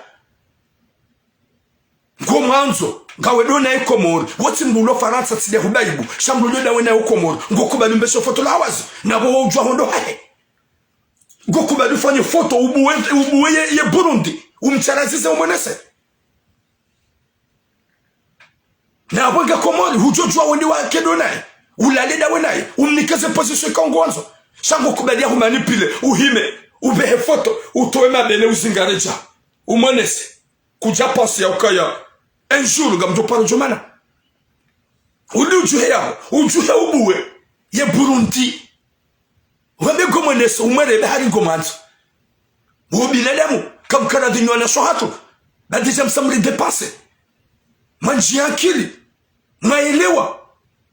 Ngomanzo. Ngawe dona e Komoro woti mbulo Faransa tside hubaibu shambulo da wena e Komoro ngokuba lumbesho foto la wazi na bo ujwa hondo hahe ngokuba lufanye foto ubuwe ye Burundi umcharazize umonese na bonga Komoro hujojwa wende wa kedona ulaleda wena umnikeze position kongonzo shango kubadia humanipile uhime ubehe foto utoe mabele uzingareja umonese kuja pasi ya ukaya un jour gamjo paro jomana uli ujuhe yao ujuhe ubuwe ye Burundi wabe gomonese umwere behari gomanzo ubinadamu kamkana dinyo na shohatu badija msamri depase manji akili maelewa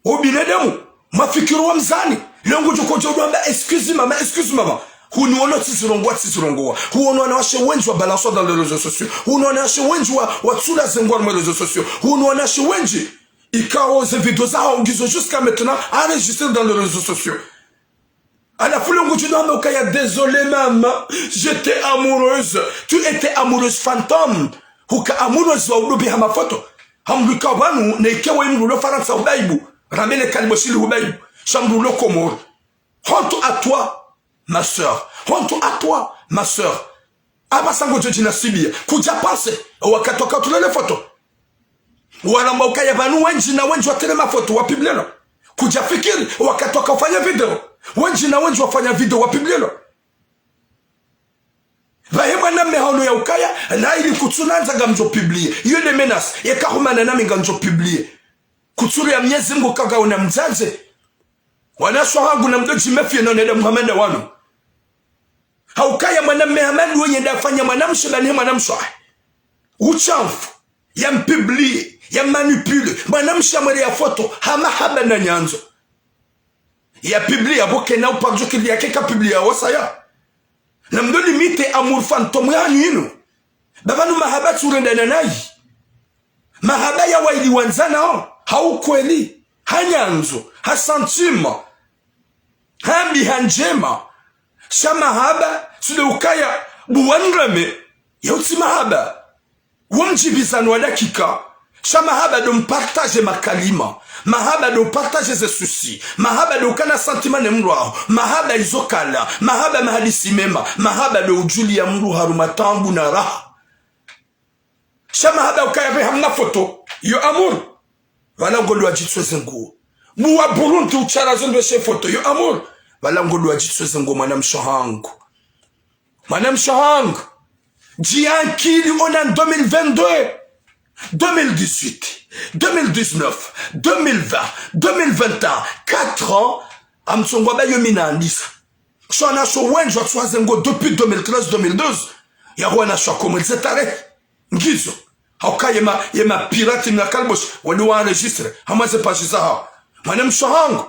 ubinadamu mafikiru wa mzani longo jokojo duamba excuse mama hunuono tsirongwa huono na washe wenji wa balançois dans les réseaux sociaux huono na washe wenji wa tsula zengwa dans les réseaux sociaux huono na washe wenji ikao ze vidéos za ongizo jusqu'à maintenant enregistré dans les réseaux sociaux à la foule ngo tu dois me kaya désolé maman j'étais amoureuse tu étais amoureuse fantôme huka amoureuse wa ulobi hama photo hamluka banu ne kewa imrulo Faransa ubaibu ramele kalmoshili ubaibu shamrulo Komoro honte à toi ma sœur, honte à toi, ma sœur. Abasango jina sibia, kuja pase, wakatoka tulele foto. Wala mauka ya banu wenji na wenji watelema foto wapiblelo. Kuja fikiri, wakatoka ufanya video. Wenji na wenji wafanya video wapiblelo. Bahema na mehono ya ukaya, na ili kutsunanza gamjo publie. Iyo de menas, ye kahumana nami gamjo publie. Kutsuru ya miezi mgo kaga una mzaze. Wanaswa hangu na mdoji mefie na neda Muhammad wanu. Haukaya mwanamme Hamadu wenye ndafanya mwanamsho na ni mwanamsho. Uchamfu, ya mpibli, ya manipule, mwanamsho mwere ya foto, hama haba na nyanzo. Ya pibli ya boke na upagjoki ya keka pibli ya wasaya. Na mdoli mite amour fantôme ya nino. Babanu mahabati urenda na nayi. mahaba ya waili wanzana haukweli hanyanzo hasantima hambi hanjema shamahaba sule ukaya buwanrame yauti mahaba wamjibizano wa dakika shamahaba do mpartage makalima mahaba do partage ze soucis mahaba do kana sentiment ne mro mahaba izokala mahaba mahadisi mema mahaba do ujuli ya mru harumatambu na raha shamahaba ukaya be hamna foto yo amour wala ngolo ajitso zengo buwa burundu uchara zondo she foto yo amour wala ngolo ajitso zengo manam shahangu jiankili on en 2022 2018 2019 2020 2021 4 ans amtsongwa ba yomina andisa shona so wenjwa twazengo depuis 2013 2012 ya wana shwa comme zetare ngizo haukayema yema pirate na kalbosh wali wa enregistre hamaze pashiza ha manam shahangu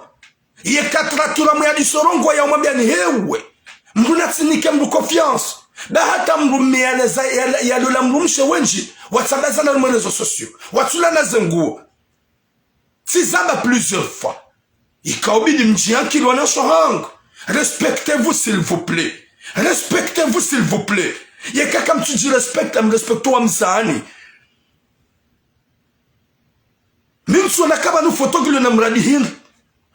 ye 4 tura mu ya disorongo ya mwambia ni hewe mbuna tsinike mbu confiance ba hata mbu meaneza ya lola mrumshe wenji watsabaza na réseaux sociaux watula na zenguo tizaba plusieurs fois ikaobidi mjianki lwana shohang respectez-vous s'il vous plaît respectez-vous s'il vous plaît yeka kam tu dis respecte am respecto wa msaani minso na kaba no photo kilo na mradi hin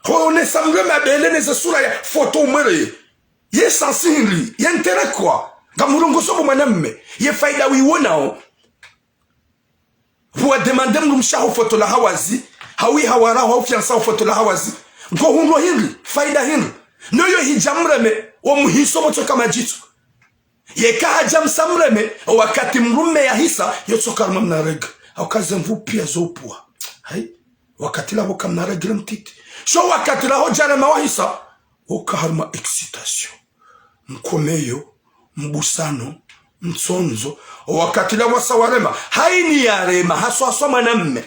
ho ne samre mabele ne sura ya photo mwere ye sensible ye intérêt quoi gamurongo sobo mwanamme ye faida wiwonao vous demandez mumshaho photo la hawazi hawi hawara ho fiansa photo la hawazi ngo hundo hindi faida hindi noyo hijamreme o muhiso moto kama jitu ye ka hajam samreme wakati mrume ya hisa yotoka mna reg au kaze mvu pia zopua hai wakati la boka mna reg mtiti sho wakati la hojana mawahisa ukaharma excitation mkomeyo mbusano mtsonzo wakati la wasawarema haini ya rema haswa mwanamme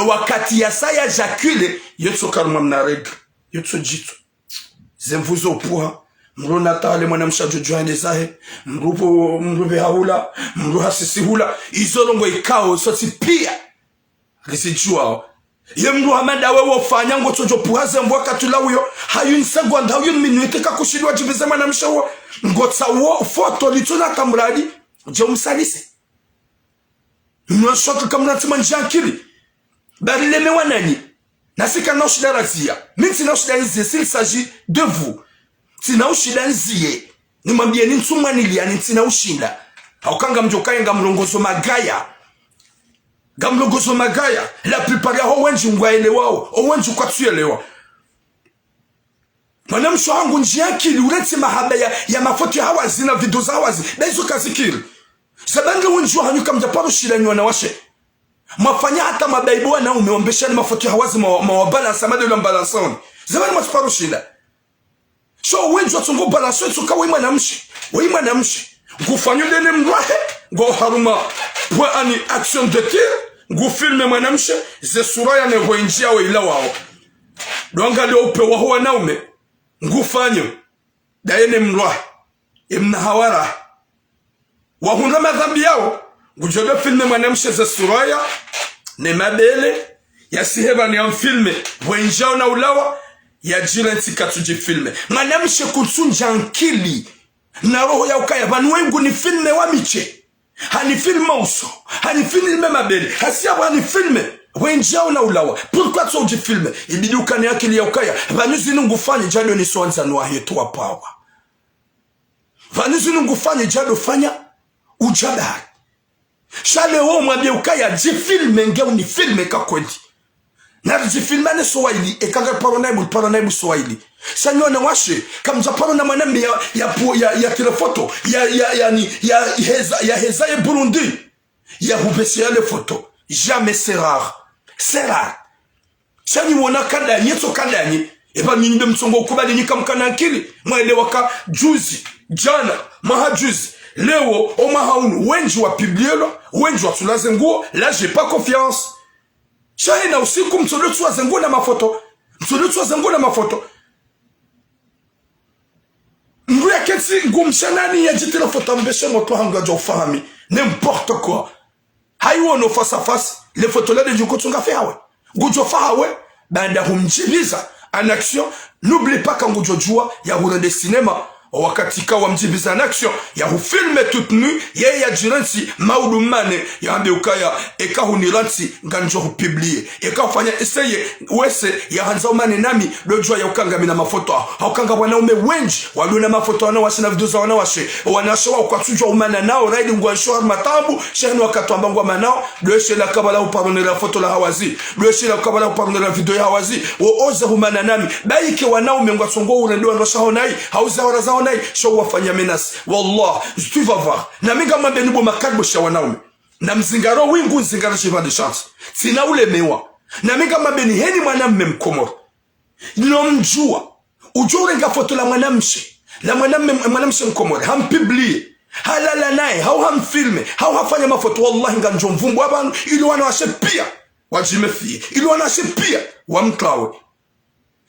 wakati ya saya jacule yotsoka mna reg yotso jitu zemvuzo puha mrona tale mwanamsha jojoane zahe mrube haula mruha sisihula izorongo ikao soti pia lisijua ye mru hamanda wewe ufanya ngo tojo puha zemvo katula uyo hayun seconde hayun minute kakushidwa jibize mwanamsha wo ngotsa wo foto lituna kamradi je umsalise mnashoka kamna tsimanjankili barileme wanani nasika na ushidarazia mimi na ushidarazia s'il s'agit de vous tina ushidanzie nimwambie ni ntsumanilia ni tina ushinda haukanga mjokaye ngamrongozo magaya la plupart ya ho wenji ngwaelewao o wenji kwatsuelewa mwanamsho wangu njiakili uretse mahaba ya mafoto ya hawazi na video za hawazi bezo kazikiri sabanga wenji hanyuka mjaparo shilanywa na washe mafanya hata mabaibu na umeombeshana mafoto ya hawazi mawabalance amadelo mbalanceoni zamani matuparo shila so wenji watungo balance wetu kawe mwanamshi ngufanyo dene mwahe ngo haruma pwa ani action de tir ngu filme mwanamshi ze sura ya nevo injia wa ila wao doanga leo upe waho wanaume ngufanyo daene mwahe imna hawara wahunda madhambi yao ngujobe filme mwanamshi ze sura ya ne mabele ya siheba ni amfilme wenjao na ulawa ya jiranti katuji filme mwanamshi kutsunja nkili na roho ya ukaya banu wengu ni filme wa miche hani filme uso hani filme mabele hasia hani filme wenjao na ulawa pourquoi tu uji filme ibidi ukani akili ya ukaya banu zinu ngufanye jado ni sonza no aheto wa power banu zinu ngufanye jado fanya ujaba shale wo mwambie ukaya ji filme ngeu ni filme kakweli na jifilmane Swahili ekaga paronaibu Swahili sanyone washe kamza parona mwanambe ya telefoto ya heza ya Burundi ya hubesi ya le photo jamais c'est rare sani wona kadanye to kadanye eba nyinde msongo kubali nikamkana akili mwele waka juzi jana mahajuzi leo o mahaunu wenji wa piblielo wenji wa tulaze nguo là j'ai pas confiance Shahina usiku mtulutu wa zengu na mafoto. Nguya keti ngumshanani ya jitila foto mbeshe moto hanga jo fahami. N'importe quoi. Haïwo no face à face. les photos là de Djoko Tsonga fait hawe Goudjo fa hawe banda humjibiza en action. N'oublie pas quand Goudjo joua ya hurende cinéma wakatika wa mjibiza en action ya hufilme toute nu ya ya jiransi maudu mane ya hande ukaya eka huniransi nganjo hupublie eka ufanya eseye wese ya hanza umane nami dojua ya ukanga mina mafoto haukanga wanaume wenji waluna mafoto wanawashe na video za wanawashe wanashewa ukwatujwa umana nao raidi ngwansho matambu shehni wakatu ambangwa manao doeshe la kabala uparonera foto la hawazi doeshe la kabala uparonera video ya hawazi oze humana nami baike wanaume ngwasongo urendo wandosahonai hauza waraza show wafanya menace wallah tu vas voir na minga mambe nibo makadbo sha wanaume na mzingaro wingu mzingaro shiva de chance sina ule mewa na minga mambe ni heni mwanamume mkomoro nomjua ujore nga foto la mwanamshe mwanamshe mkomoro hampiblie halala naye hau hamfilme hau hafanya mafoto wallahi nganjo mvumbu abantu ili wanawashe pia wajimefie ili wanawashe pia wamklawe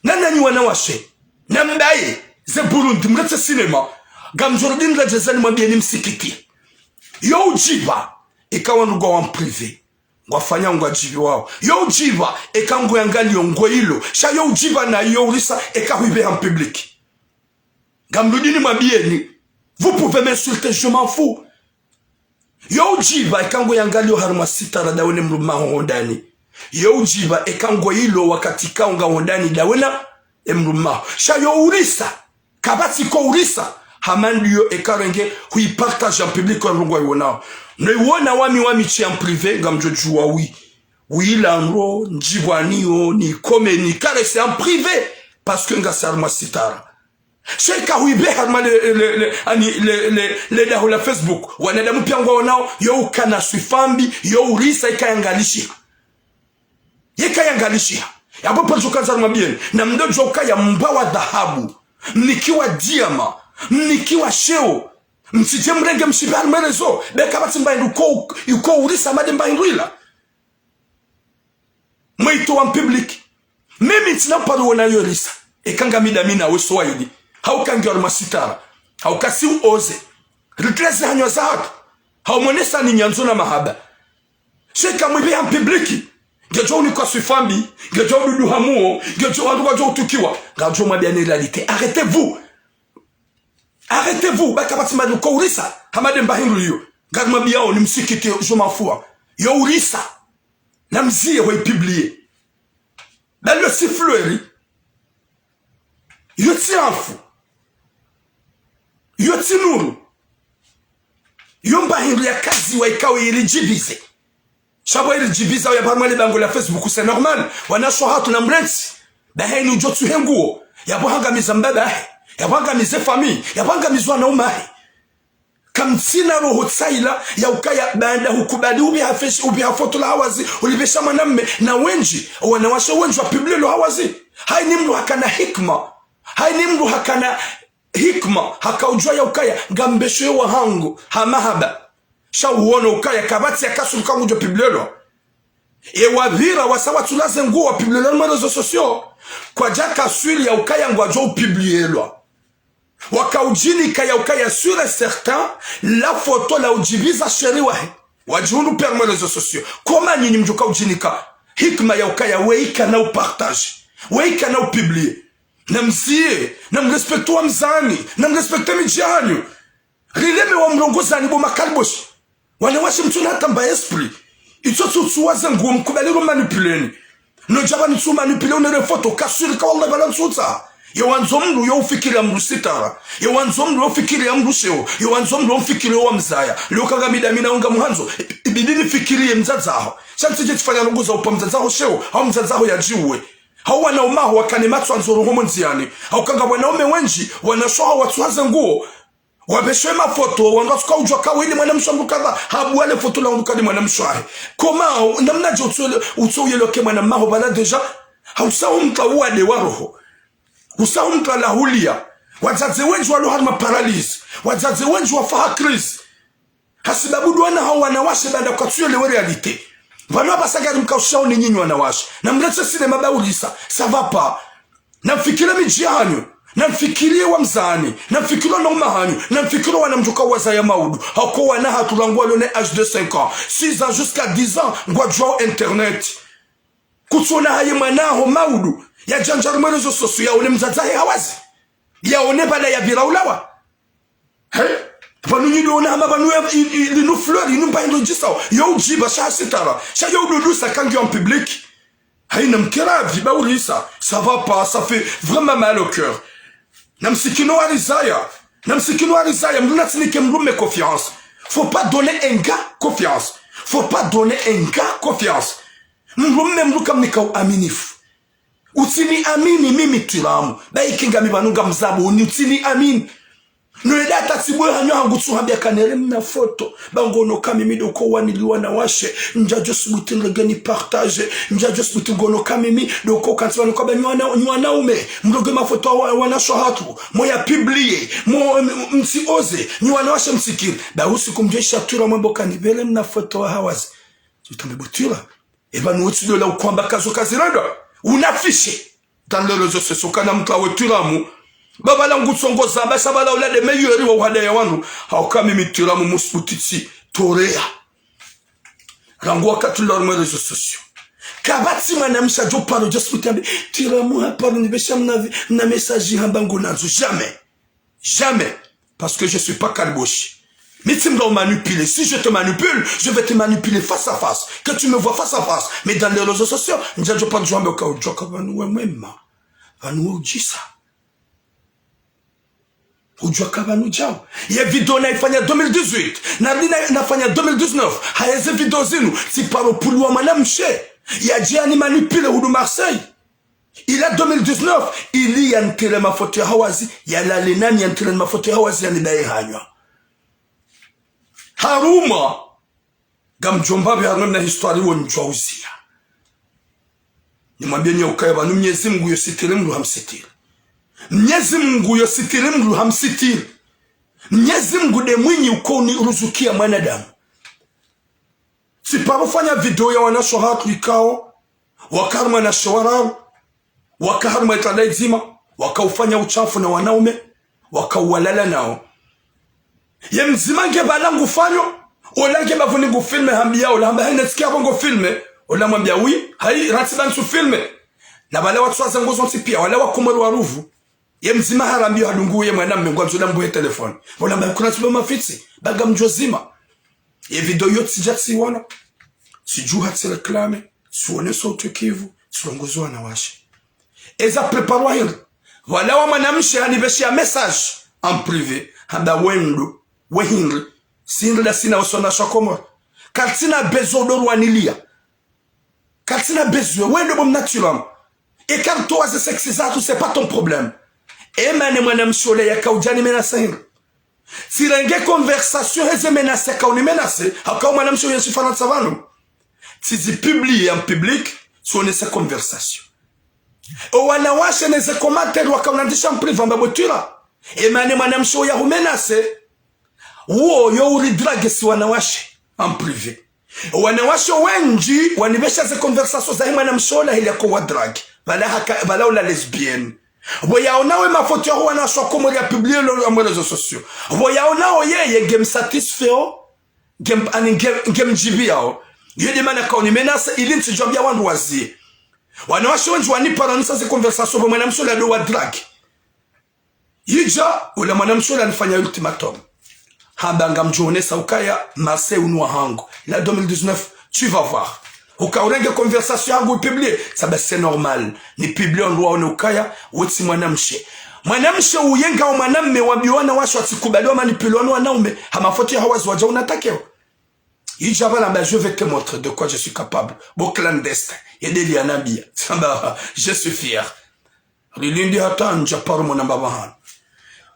nani wanawashe na mbaye ze Burundi mretse cinema gamjordin la jazani mwambie ni msikiti yo ujiba ikawa nugwa wa privé wafanya ngwa jibi wao yo ujiba ekango yangali ngwa hilo sha yo ujiba na yo ulisa ekahuibe en public gamjordin mwambie ni vous pouvez m'insulter je m'en fous yo ujiba ekango yangali haruma sitara dawene mruma hondani yo ujiba ekango hilo wakati kaunga hondani dawena emruma sha yo ulisa kabati ko urisa hamandiyo ekarenge hui partage en public kwa rungwa yona no wami chi en privé ngamjojua oui lanro njibwaniyo ni kome ni kare c'est en privé parce que ngasarma sitara sheka hui be harma le daho la Facebook wanadamu pia ngwa nao yo ukana swifambi yo urisa ikayangalishi yabo pancho kanzarma bien na mdojo kaya mbawa dhahabu mnikiwa diama mnikiwa sheo msije mrenge mshibari merezo beka bati mbaindu yuko urisa made mbaindu ila mwito wa public mimi tina paro wona yorisa ekanga midamina weso waidi haukangi wa masitara haukasi uoze ritrese hanyo zahatu haumonesa ni nyanzo na mahaba sheka mwibe en public Gejo unikwa swifambi, gejo ududu hamuo, gejo wandu wajo utukiwa. Gajo mwabiane realite. Arrêtez-vous. Baka bati madu ko urisa. Hamade mbahindu liyo. Gad mwabiao ni msikiti jo mafua. Yo urisa. Na mzie wa ipiblie. Da yo si fleury. Yo ti anfu. Yo ti nuru. Yo mbahindu ya kazi wa ikawe ili jibize. Shabo ili jibiza ya parmali bango la Facebook c'est normal wana shohatu na mrensi baheni ujotu henguo yabuhanga mizambaba yabuhanga mize famille yabuhanga mizwa na umahi kamsina roho tsaila ya ukaya banda hukubadi ubi hafoto la hawazi ulibesha manamme na wenji wanawasha wenji wa publie lo hawazi hai ni mdu hakana hikma hakaujua ya ukaya ngambesho wa hangu hamahaba sha uona ukaya kabati ya kasu kangu jo piblelo e wavira wasawa tulaze nguo wa piblelo na rezo sosio kwa jaka swili ya ukaya ngwa jo piblielwa wakaujini kaya ukaya sur et certain la photo la ujibiza sheriwa wajihundu perme rezo sosio koma nyinyi mjuka ujinika hikma ya ukaya weika na upartage weika na upiblie na msie na mrespektu wa mzani na mrespektu mijianyu rileme wa mlongoza nibo makalboshi wanawashe mtu na tamba esprit ito tutsuwaza nguo mkubaliro manipuleni no jaba nitsu manipule unere foto kasuri ka wallahi balansuta yo wanzo mndu yo ufikiri ya mndu sitara yo wanzo mndu yo ufikiri ya mndu sheo yo wanzo mndu yo ufikiri wa mzaya leo kaga midamina unga muhanzo ibidini fikiri ya mzazaho chantije tifanya nunguza upa mzazaho sheo au mzazaho ya jiwe hau wana umaho wakane matsu anzoro homo nziani hau kanga wanaume wenji wanashoha watuhaze nguo wabeshwe mafoto wangasuka ujwa kawili mwanamsho kadha habu wale foto la ngukadi mwanamsho koma namnaje utsoyeloke mwanamaho bala deja hausaho mtawa de waroho usaho mtala hulia wazazi wengi walo harma paralysis wazazi wengi wafaha crise hasibabu duana hao wanawashe banda kwa tuyo le realite vano basagari mkaushao ni nyinyi wanawashe na mlete sinema baulisa ça va pas na fikira mijianyo namfikirie wa mzani namfikirie na umahanyu namfikirie wana mjuka waza ya maudu hako wana hatulangwa lone âge de 5 ans 6 ans jusqu'à 10 ans ngwa jwa internet kutsona haye manaho maudu ya janjarume rezo sosu ya one mzazahe hawazi ya one bala ya biraulawa banu nyido ona hama banu inu fleur inu mpa ino jisao yo ujiba sha sitara sha yo doudou sa kangi en public haina mkira viba ulisa ça va pas ça fait vraiment mal au cœur namsikino arizaya mduna tinike mlume confiance faut pas donner un gars confiance mlume mluka mnikau aminifu utini amini mimi tulamu baikinga mibanunga mzabu uni utini amini Noeda tatibwe hanyo hangu tsuhambia kanere mna foto bangono kami midoko waniliwa na washe njajo subuti nlegeni partage njajo subuti ngono kami mi doko kantiwani kwa nywana ume mdoge mafoto wana shohatu moya publie msi oze nywana washe msikiri usi kumjesha tura mambo kanibele mna foto wa hawazi jutambe butira eba nuotu dola ukwamba kazo kaziranda unafishe dans les réseaux sociaux kana mtawe turamu baba langu tsongo zamba sabala ula de meilleuri wa wale ya wandu haukami mitira mu musputitsi torea rangu wakati lor me réseaux sociaux kabati manamsha jo paro just putambe tiramu hapa ni besha na message hambango nazo jamais parce que je suis pas kalboshi Mitim doit manipuler. Si je te manipule, je vais te manipuler face à face. Que tu me vois face à face. Mais dans les réseaux sociaux, je ne pas de jouer au cas où je il y a vidéo na ifanya 2018 na nafanya 2019 haeze video zinu si paro pulwa manamshe ya jiani manipule hudu Marseille. Il a 2019 il y a ntele mafoto ya hawazi ya la lenani ya ntele mafoto ya hawazi ya nidaye hanywa haruma gamjomba bi haruma na histoire wonjwa uzia nimwambie nyokaye banu Mwenyezi Mungu yositire mru hamsitire Mwenyezi Mungu yositire mru hamsitire Mwenyezi Mungu de mwinyi ukoni uruzukia mwanadamu si parofanya video ya wanashohatu ikao wakarma na shawara wakarma italaizima wakaufanya uchafu na wanaume wakauwalala nao ye mzimange balangu fanyo olange bavuni ngu filme hambia olamba haina sikia bongo filme olamwambia oui hai ratiban su filme na bale watu wazangozo ntipia wale wakomoro waruvu ye mzima harambio hadungu ye mwana mmengo mzola mbuye telefone olamba kuna tiba mafitsi baga mjozima ye video yote sijatsi wana siju hatsi reklame suone sauti Kivu sulongozwa na washi eza preparwa hili wale wa mwanamshe hanibeshia message en privé handa wendo wehindri sindri da sina wasona shakomor katina bezo dorwanilia katina bezo wendo bom naturam et quand toi c'est sexy ça c'est pas ton problème et mane mwanamshole ya kaujani menasa hindri sirenge conversation heze menasa kauni menase haka mwanamshole yesifana savano tizi publie en public suone sa conversation o wanawashe neze commentaire wakaunandisha mpriva mbabotura emane mwanamsho ya humenase uo yo uridrage si wanawashe en privé wanawashe wengi wanibesha ze conversation za mwanamsho la ile kwa drag bala la lesbienne boya onawe mafoto ya wanasho komori ya publier le réseaux sociaux boya onao yeye game satisfait game jibiao yede mana kauni menase ili ntijambia wandu wazie wanawashe wengi wanipara nisa ze conversation mwanamsho la do wa drag Yija ule mwanamshola alifanya ultimatum. Habanga mjonesa ukaya Marseille unwa hango. La 2019, tu vas voir. Ukaurenge conversation yangu publier, ça ben c'est normal. Ni publier on doit ukaya woti mwanamshe. Mwanamshe uyenga wa mwanamme wabiwana washo atikubaliwa manipulwa wanaume. Hamafoto ya hawazi waja unatakeo. Yija bala je vais te montrer de quoi je suis capable. Bo clandestin. Yedeli anabia. Je suis fier. Rilindi hata nja paro mwana mbabahana.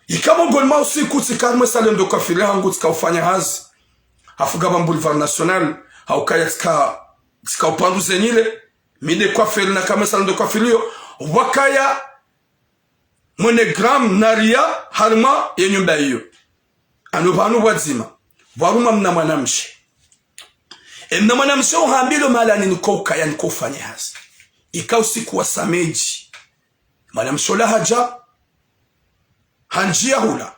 Ikamo golma usi kuti karme salem do kafile hangu tika ufanya hazi. Hafuga Boulevard National. Haukaya tika upandu zenyile. Mide kwa fili na kame salem do kafilio. Wakaya monogram naria harma yenyumba iyo. Anubanu wadzima. Waruma mna mwanamshi. Mna mwanamshi uhambilo mala nikokaya nikofanya hazi. Ika usiku wa sameji. Mwanamshi la haja. hanjia hula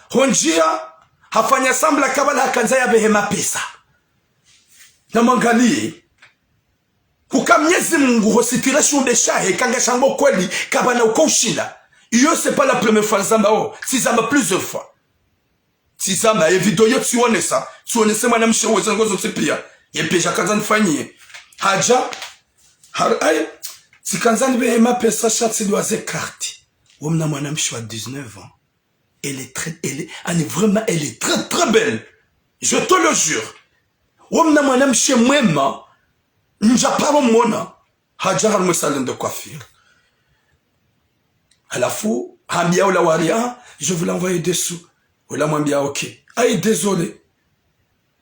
honjia hafanya sambla kabala hakanza ya behema pesa na mwangalie kuka Mwenyezi Mungu hositira shumbe shahe kanga shambo kweli kabana uko ushinda. Iyo c'est pas la première fois zamba oh si zamba plusieurs fois si zamba ye video yo tuone ça tuone sema na mshewe zango zote pia ye peja kanza nifanyie haja ay si kanza behema pesa chat doit ze carte wamna mwanamshi wa 19 ans. Elle est vraiment, elle est très très belle. Je te le jure. Wamna mwanam chez mwema. Njaparo mona. Hajar me salon de coiffure. À la fou, hambia ou la waria, je veux l'envoyer dessous. Ou la mwambia ok. Aïe désolé.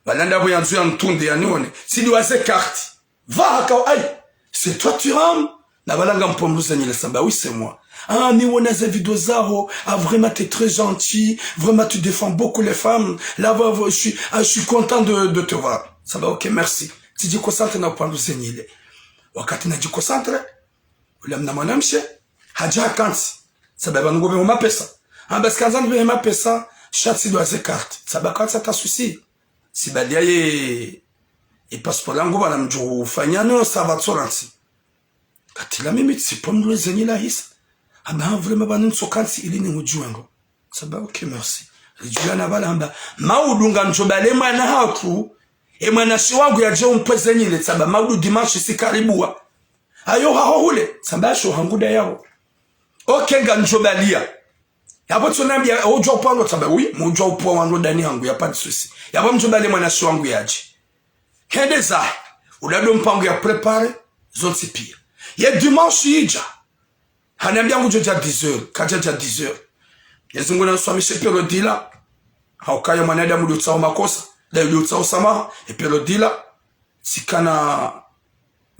Balanda voyanzu yantunde yanone. Si nous avons carte. Va haka aïe. C'est toi tu rames. Na balanga mpomluza nyele samba. Oui c'est moi. Ah, mais on a ces vidéos zaro. Ah, vraiment, t'es très gentil. Vraiment, tu défends beaucoup les femmes. Là, je suis content de te voir. Ça va, ok, merci. Si tu concentres, na upando zenyile. Wakati na jikoncentre, ule mna mwanamshe, haja kansi. Sababu ngobe mwa pesa. Ah, basi kanza ngobe mwa pesa, chat doit se carte. Sababu kansa ta souci. Si badia ye passeport langu bana mjuu fanyano ça va tsoransi. Katila mimi sipomwe zenyila hisa. Aba vraiment banin sokansi ili ni mujuango sababu ke merci lijana balamba maudunga njobale mwana haku e mwana shi wangu yaje umpezenyile sababu maudu dimanche sikaribua ayo haho hule sabasho hanguda yao okenga njobalia yabo tunambia ojo pano sababu oui mojo upo wangu ndani hangu ya pas de souci yabo njobale mwana shi wangu yaje kendeza ulado mpango ya préparer zonti pia ye dimanche ija hanambia ngujo ja 10h kaja ja 10h yazungu na swamishe pero dila haukaya mwanadamu ndio tsao makosa ndio tsao samaha pero dila sikana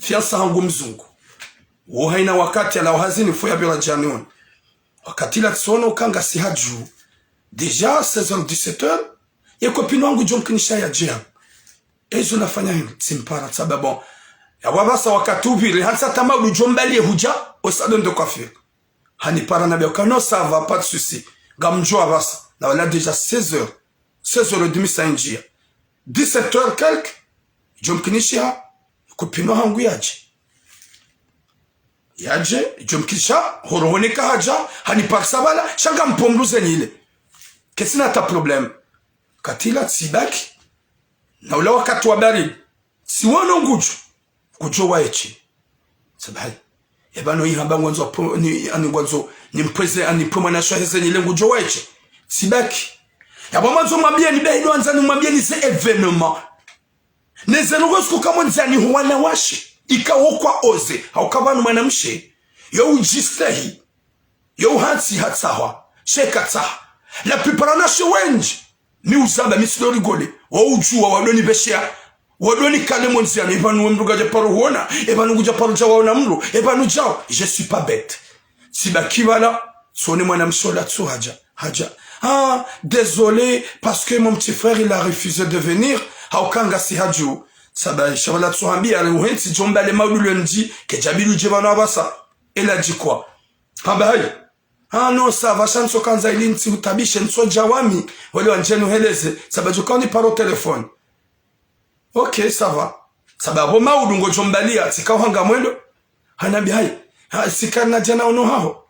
fiansa hangu mzungu wo haina wakati ala hazini foya bila janion wakati la tsono kanga si haju deja 16h 17h ye kopino wangu jomkinisha ya jia ezo nafanya hivi simpara sababu ya wabasa wakati ubiri hansa tamagu jombalie huja au salon de coiffure. Hani para na bia non ça va pas de souci. Gamjo avasa. Na wala déjà 16h. 16h30 ça injia. 17h quelque. Jomkinisha kupino hangu yaje. Yaje jomkisha horohonika haja hani paksabala shanga mpomluze nile. Kesina ta problème. Katila tsibaki. Na wala wakati wa baridi. Si wono ngujo. Kujo waechi. Sabahi. Ebano ihamba ngwanzo ni mpweze anipoma na shaheze ni lengo joweche sibaki yabo manzo mwambie ni behido anzani mwambie ni se evenement nezenugo siku kama nzani huwana washi ikawokwa oze haukabanu mwanamshe yo ujistehi yo hansi hatsawa shekatsa la plupart na wenji ni uzamba misidori gole wa ujua wadoni beshia wadoni kale monziano ebanu wemruga ja paro huona ebanu guja paro ja waona mru ebanu jao je suis pas bête sibaki wala sone mwanamshola tsu haja ah désolé parce que mon petit frère il a refusé de venir haukanga si haju sabai shabala tsu hambia ale uhensi jombale maudulu mji ke jabilu jebana basa ela jikwa habai ah non ça va chanso kanza ilinti utabishe nso jawami wale wanjenu heleze sababu kani paro telefone. Ok, ça va. Sababu maudu ngojombalia sikawanga mwendo. Hanabi hai. Sikana jana ono hao.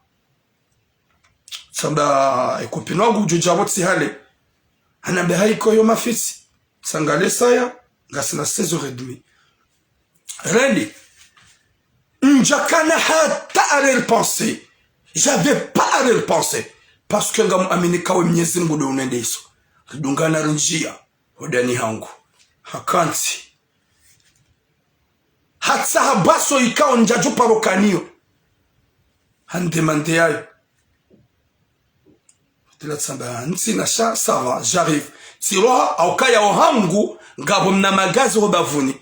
Saba ekupino wangu jujabot si hale. Hanabi hai koyo mafisi. Sangale saya. Ngasina 16h30. Rendi. Njakana hata arel penser. J'avais pas arel penser. Parce que ngamu aminikawe mnyezi mgudu unende iso. Ridungana rinjia. Hodani hangu. Hakanti hatsa habaso ikao njaju parokanio handemande yayo tila tsamba nsi na sha ça va j'arrive siroha aukaya ohangu ngabo mna magazi robavuni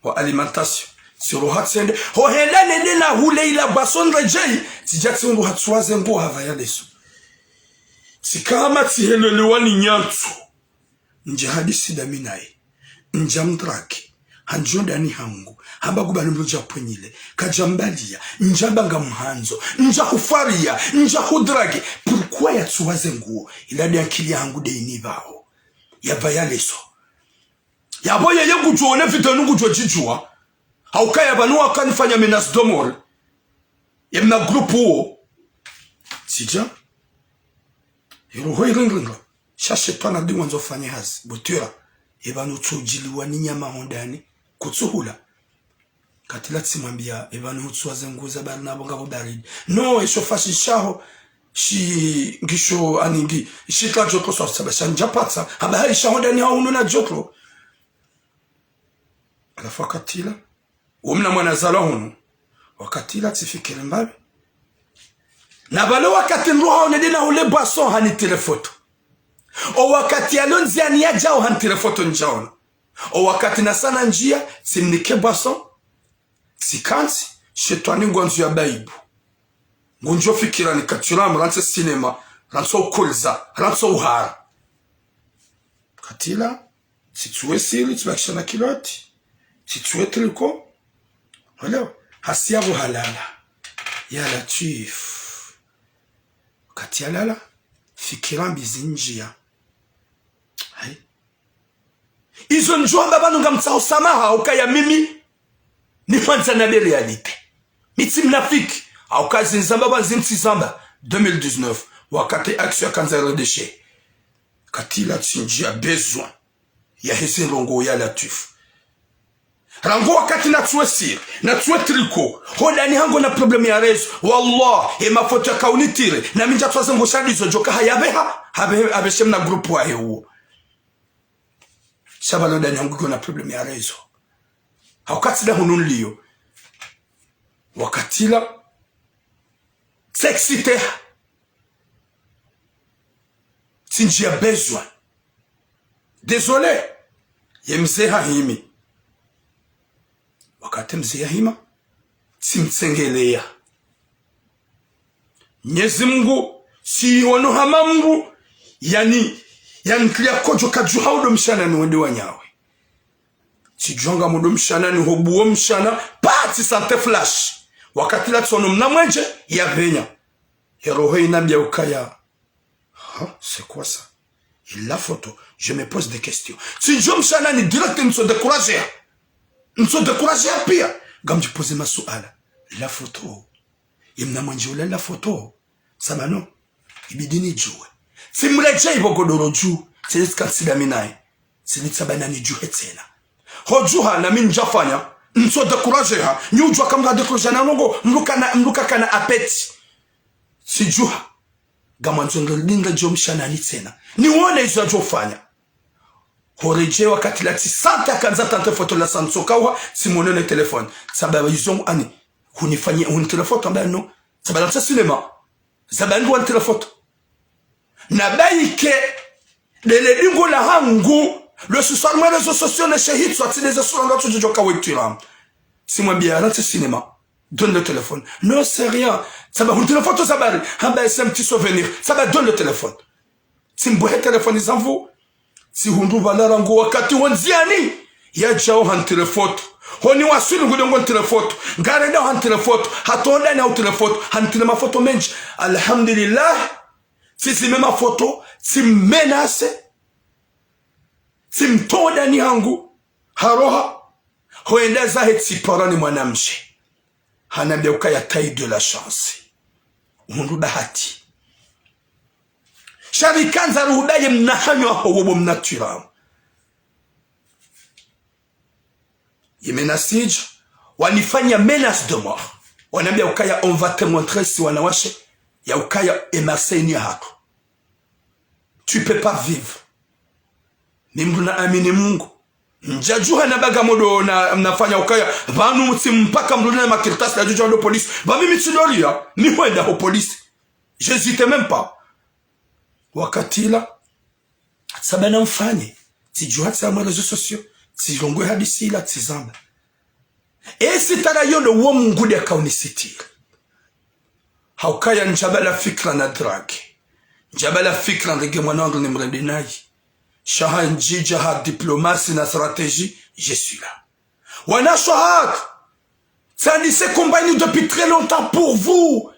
wa alimentation siroha tsende ho hela nene na hule ila bason rejei tijatsungu hatswaze ngo hava ya leso sikama tihelelewani nyantu nje hadisi daminaye njamdraki hanjonda ni hangu hamba kubana mloja pwenyile kajambalia njabanga mhanzo nja kufaria nja kudrage pourquoi ya tsuwaze nguo iladi akili yangu de inibao ya vayaleso ya boye yengu juone video nungu jojijua haukaya banu akanifanya menace de mort ya mna groupe huo sija yero hoiringa shashe twana ndi wanzo fanya hazi butura ebanu tsujiliwa ni nyama hondani kutsuhula katila tsimwambia ebanu tsuwaze nguza bali nabo ngabo baridi no esho fashi shaho shi ngisho aningi shitla jotlo so sabasha njapatsa haba hai shahondani hauno na jotlo alafu katila umna mwana zala hunu wakatila tifikire mbabe na bale wakati nruha unedina ule baso hani telefoto o wakati alonzi ani ya jao hani telefoto njaona o wakati na sana njia simnike baso sikansi shetwani ngonzu ya baibu ngonjo fikira ni katulamu rantse sinema rantse ukulza rantse uhara katila situwe siri tibakishana kiloti situwe triko wala hasiyabu halala ya latif kati alala fikira mbizinjia hai izo njomba banu ngamtsao samaha ukaya mimi ni kwanza na realite miti mnafiki au kazi nzamba banzimti zamba 2019 wakati action kanzaro deshe katila tsinjia besoin ya hese rongo ya latif rango wakati na tuwe siri na tuwe triko hoda ni hango na problemi ya rezo wallah e mafoto ya kaunitire na minja tuwaze ngoshadi zo joka hayabeha habeshem na grupu wa hewo shabalo da ni hango na problemi ya rezo wakati da hunun liyo wakatila sexite tinjia besoin désolé yemzeha himi wakati mzee hima simtsengelea Mwenyezi Mungu si wono hamambu yani klia kojo kaju haudo mshana ni wende wanyawe sijonga mudo mshana ni hobuo mshana pati sante flash wakati la tsono mna mwenje ya venya roho inambia ukaya c'est quoi ça il la photo je me pose des questions si jo mshana ni direct mso décourager nso décourager pia gamji pose masuala la photo imna mwenje la photo samano ibidini juwe simreje ibogodoro ju silisikasida minae silitsabana ni juhe tena hojuha na minjafanya nso décourager ha nyujwa kamga décourager na nongo mluka kana apeti sijuha gamanzo ngelinga jomshana ni tena nione izo jofanya horeje wakati lati santa kanza tante foto la sansokawa simone le telefone sababu yizongu ani hunifanyia telefone ambaye no sababu la sinema sababu wan telefone na baike lele dingo la hangu le soir les réseaux sociaux ne shahid soit les sur la tu joka wetira simwambia la sinema donne le téléphone non c'est rien sababu le téléphone to sababu hamba c'est un petit souvenir sababu donne le téléphone simbohe téléphone izanvu si hundu balara ngo wakati wanziani ya jao hantire foto honi wasuli ngudongo ntire foto ngare da hantire foto hatonda na utire foto hantire mafoto menji alhamdulillah sisi mema foto simenase simtonda ni hangu haroha hoenda zahe tsiparani mwanamshi hanambia ukaya taille de la chance hundu bahati sharikanza ruhudaye mnahanywa hobo mnatura yemenasij wanifanya menace de mort wanambia ukaya on va te montrer si wanawashe ya ukaya emaseni hako tu peux pas vivre nimdu na amini Mungu njajuha na baga modo na mnafanya ukaya vanu mtimpaka mdu na makirtasi la juja ndo polisi ba mimi tidoria ni wenda ho polisi j'hésite même pas wakatila sabana mfanye tijua tsama réseaux sociaux tijongwe hadisi la tizamba esitara yono wo Mungu de kaunisitiri haukaya njabala fikra na drug njabala fikra ndege mwanangu ni mrende nayi shaha njija ha diplomasi na stratégie je suis là Wanashahad, ça dit c'est compagnie depuis très longtemps pour vous.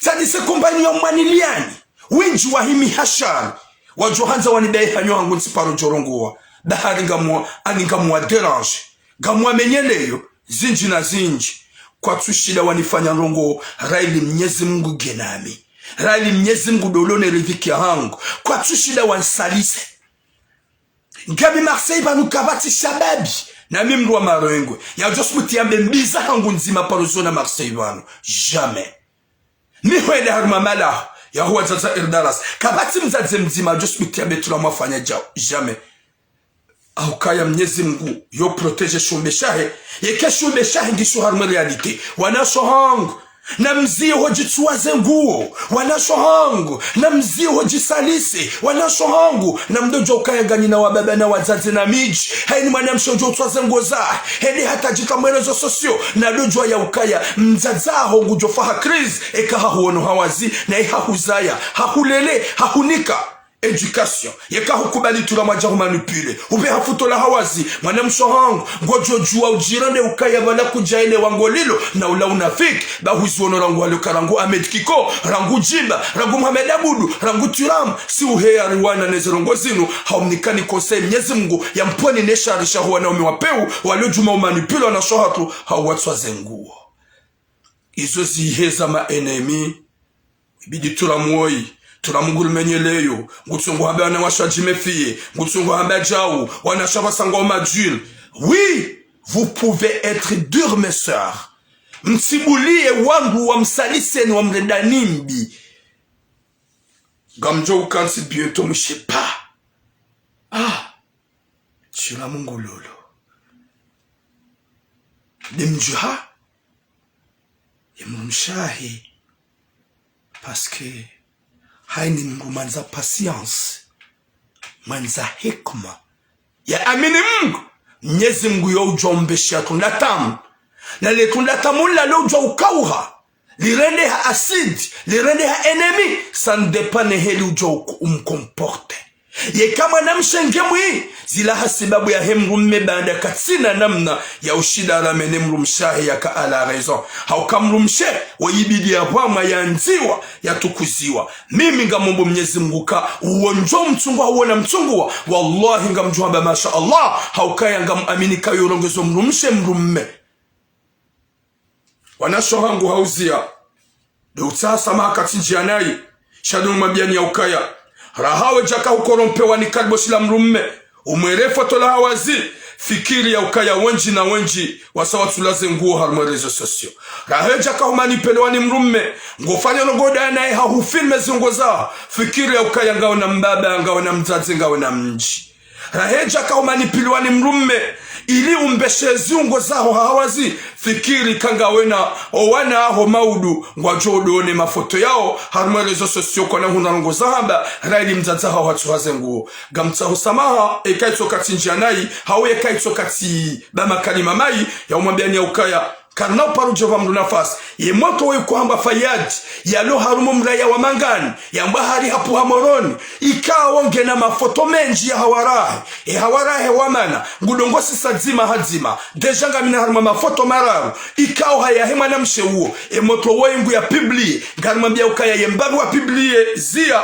Ça dit c'est compagnie ya maniliani. Winji wa himi hashar. Wajohanza wanidai hanyo hangu nsiparo jorongowa. Bahari ngamwa derange. Gamwa menyeleyo. Zinji na zinji. Kwa tushida wanifanya rongo. Raili mnyezi Mungu genami. Raili mnyezi Mungu dolone riviki hangu. Kwa tushida wansalise. Gabi Marseille banukabati shababi. Na mimi wa marengwe. Ya just mutiambe mbiza hangu nzima parozona Marseille banu. Jamais. Ni hwede haruma mala. Ya huwa zaza irdaras. Kabati mzaze mzima just mutiambe tulamwafanya jao. Jamais. Au kaya mnyezi Mungu yo protege shumbeshahe. Yeke shumbeshahe ngishu haruma realite. Wanasho hangu. Na mzio hojituwaze nguo. Wanasho hangu. Na mzio hojisalisi. Wanasho hangu. Na mdojo ukaya gani na wababa na wazazi na miji. Haini mwana mshojo utuwaze nguo za. Hedi hata jika mwerezo sosio. Na dojo ya ukaya mzaza hongu jofaha kriz. Eka hahuono hawazi. Na iha huzaya. Hahulele. Hahunika. Education. Yeka hukubali tula majahu manipule. Ube hafutola hawazi. Mwana mshohangu. Ngojo jua ujirande ukaya vala kujaile wangolilo. Na ula unafiki. Bahuzi wono rangu waluka rangu Ahmed Kiko. Rangu Jimba. Rangu Mohamed Abudu. Rangu Turam. Si uhea riwana nezirongo zinu. Haumnikani konsei Mwenyezi Mungu. Ya mponi nesha arisha huwa na umiwapeu. Waliojuma umanipule wana shohatu. Hauwatswa zenguo. Izo ziheza ma enemi. Ibidi turamuoi. Turamuguru menyeleyo ngutsungu hambe wana washajimefie ngutsungu hambe jawu wana shabasanga majul. Oui, vous pouvez être dur mes sœurs. Msibulie wangu wa msaliseni wa mredanimbi. Gamjo ukansi bientôt mshepa. Chila Mungu lolo. Dimjuha yemumshahi parce que haini Mungu manza patience. Manza hikma. Ya amini Mungu. Mnyezi Mungu yo ujombeshe ya tundatamu. Na le tundatamu la lo ujwa ukauha. Lirende ha acide. Lirende ha enemi. San depane heli ujwa umkomporte. Ye kama namshenge mwi. Zila hasibabu ya hemrumme banda katsina namna. Ya ushida ramene mrumshahi ya ka ala raison. Hauka mrumshe. Wayibidi ya wama ya nziwa. Ya tukuziwa. Mimi nga Mungu Mwenyezi Mungu ka. Uonjo mtungwa uona mtungwa. Wallahi nga mjuhamba masha Allah. Hauka ya nga muaminika yorongezo mrumshe mrumme. Wanasho hangu hauzia. Deutasa mahakati njianai. Shadu mabiani ya ukaya. Rahawe jaka ukorompewa ni kalboshi la mrumme. Umwerefa tola hawazi. Fikiri ya ukaya wenji na wenji. Wasawa tulaze nguo haruma rezo sosio. Rahawe jaka humanipelewa ni mrumme. Ngofanya nogoda na iha hufilme zungoza. Fikiri ya ukaya ngao na mbaba, ngao na mzazi, ngao na mji. Rahawe jaka humanipelewa ni mrumme. Ili umbeshe ziungo zaho hawazi. Fikiri kanga wena owana aho maudu. Ngwajo uduone mafoto yao. Haruma rezo sosio kwa na hunanungo zahamba. Raili mzaza hao hatuhaze nguo. Gamtsaho samaha ekaito kati njianai. Hawe ekaito kati bama kalimamai. Ya umambiani ya ukaya. Karna uparu jova mdu nafasi. Ye moto we kuhamba fayadi. Ya lo harumo mraya wa mangani. Ya mbahari hapu hamoroni. Ika wonge na mafoto menji ya hawarahe. Hawarahe wamana. Ngudongosi sadzima hadzima. Dejanga mina haruma mafoto mararu. Ika haya hema na mshe uo. Moto wengu ya piblie. Garmambia ukaya yembaru wa piblie. Zia.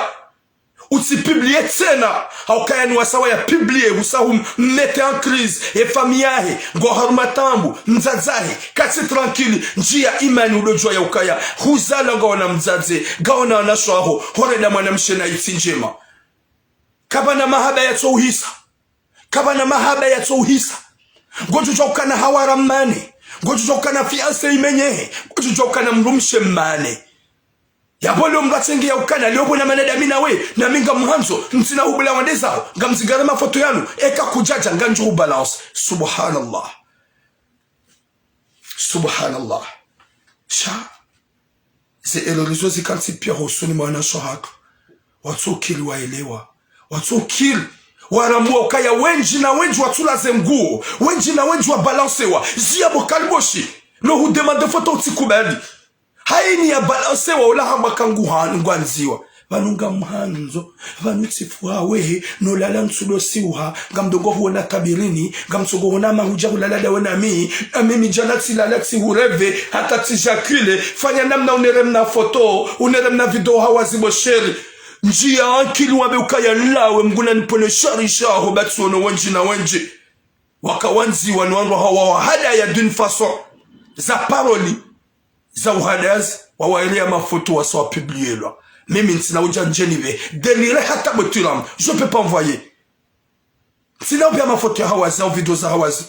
Uti publie tena. Haukaya ni wasawa ya publie. Usahu mmete en crise. E famiyahe. Ngo harumatambu. Mzazahe. Kati tranquili. Njia imani udojua ya ukaya. Huzala gaona mzaze. Gaona wanasho aho. Horeda mwana mshena iti njema. Kabana mahaba ya touhisa. Kabana mahaba ya touhisa. Ngojujua ukana hawara mane. Ngojujua ukana fianse imenyehe. Ngojujua ukana mrumshe mane. Yabolo mgatsengi ya ukana liobo na maneda mina we na minga mhanzo ntina hubula wandeza ngamzigara mafoto yanu eka kujaja nganjo balance. Subhanallah, subhanallah. Sha ze elorizo zikansi pia hosuni mwana shohatu watu kili waelewa watu kili waramua ukaya wenji na wenji watulaze nguo wenji na wenji wa balancewa ziabo kalboshi no hu demande foto utikubali. Haini ya balance wa ula hamba kangu ngwanziwa. vanunga mhanzo vanutsifuha wehe nolala nsulo siuha ngamdogo huona kabirini ngamsogo huona mahuja hulalada wena mimi jalaksi lalaksi hureve hata tijakile fanya namna uneremna foto uneremna video hawazi bosheri njia ankili wabe ukaya lawe mguna nipone sharisha ho batsono wenji na wenji wakawanzi wanwanro hawa hada ya d'une façon za paroli za uhadaz wawaelea mafoto wasawa publier là mimi ntina uja njenive delire hata botulam je peux pas envoyer sina upia mafoto ya hawazi au video za hawazi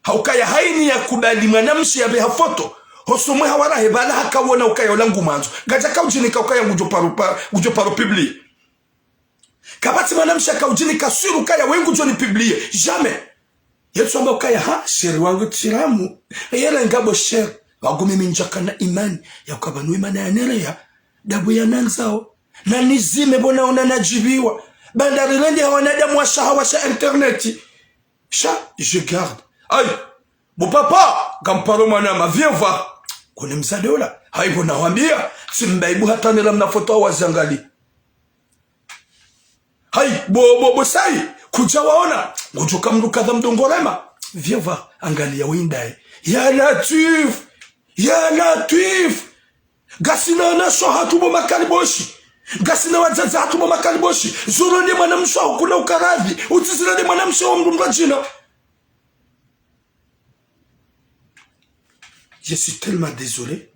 haukaya haini ya kubali mwanamshi ya beha foto hosomwe hawara hebala hakawona ukaya olangu manzo gaja kaujinika ukaya ngujo paro publier kabati mwanamshi akaujinika suru ukaya wengu joni publier jamais yetu amba ukaya ha sheri wangu tiramu yela ngabo sheri wagumi minjaka na imani ya ukabanu imani ya nerea dabu ya nanzao na nizime bona unanajibiwa bandarilende hawanadamu wa shahawasha interneti sha je garde ay bo papa kamparo manama viens voir kone mzadola haibo nawambia simbaibu hata nila mnafoto wa zangali hay bo sai kuja waona ngujuka mruka dha mdongorema viens voir angalia windae ya latif gasina na shohatu bo makaliboshi gasina wazaza hatu bo makaliboshi zuro ndi mwanamsha kuna ukaravi utizira ndi mwanamsha wa mrumba jina. Je suis tellement désolé.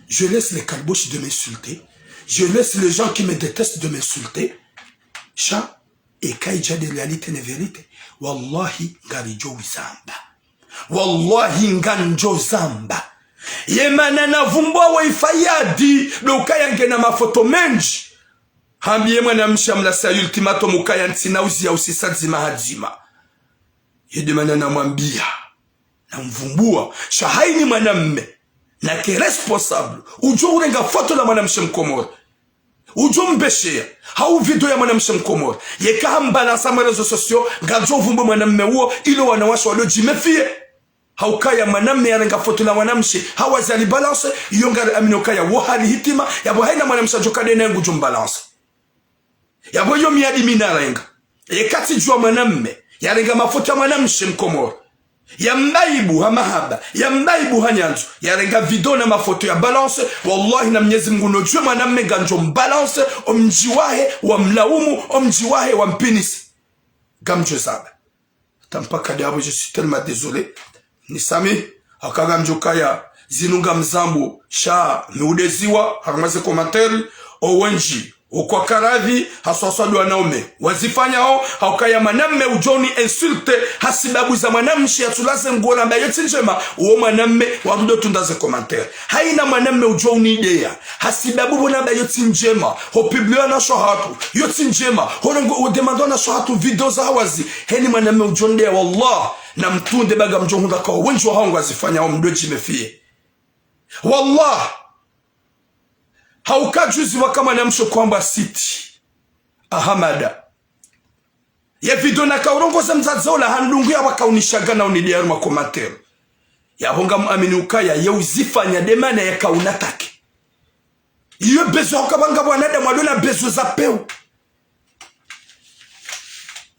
Je laisse les calboches de m'insulter. Je laisse les gens qui me détestent de m'insulter. Cha et kaija de réalité ne vérité. Wallahi ngarijo zamba. Wallahi nganjo zamba. Yemana na vumbwa wa ifayadi lokaya ngena mafoto menji hambiye mwana mshamla sa ultimatum ukaya ntina uzi ya usisadzima hadzima yedemana na mwambia na mvumbua shahaini mwanamme na ke responsable ujo urenga foto la mwanamshe mkomori ujo mbeshea hau video ya mwanamshe mkomori yeka hambalansa marezo sosio ngajo vumbu mwanamme uo ilo wanawasha walio jimefie haukaya mwanamme yarenga foto la mwanamshe hawazi alibalance yongari aminokaya wahali hitima yabo haina mwanamshe jokade na ngujo mbalance yabo yo miadi minarenga yekati jua mwanamme yarenga mafoto ya mwanamshe mkomori ya mbaibu hamahaba ya mbaibu hanyanzu yarenga video na mafoto ya balance wallahi na Mwenyezi Mungu nojue mwanamme ganjo mbalance omjiwahe wa mlaumu omjiwahe wa mpinisi gamjo zaba tampaka diabo. Je suis tellement désolé nisami akaga mjukaya zinunga mzambu sha meudeziwa harmaze komentari owenji ukwa karadhi haswaswadu wanaume wazifanya hao haukaya mwanamme ujoni insulte hasibabu za mwanamshi ya tulaze mgora ambaye yote njema uo mwanamme warudo tundaze komentari haina mwanamme ujoni idea hasibabu bona ambaye yote njema hopiblio na shohatu yote njema horongo udemando na shohatu video za hawazi heni mwanamme ujoni dea wallah na mtunde baga mjonga kwa wenjo hao wazifanya hao mdoji mefie wallah haukajuzi wakama na msho kwamba siti ahamada ya video na kaurongo za mzazola handungu ya wakaunishaga na unidiaru makomatero ya honga muamini ukaya ya uzifanya demana ya kaunatake iyo bezo wakabanga wanada mwadona bezo za peu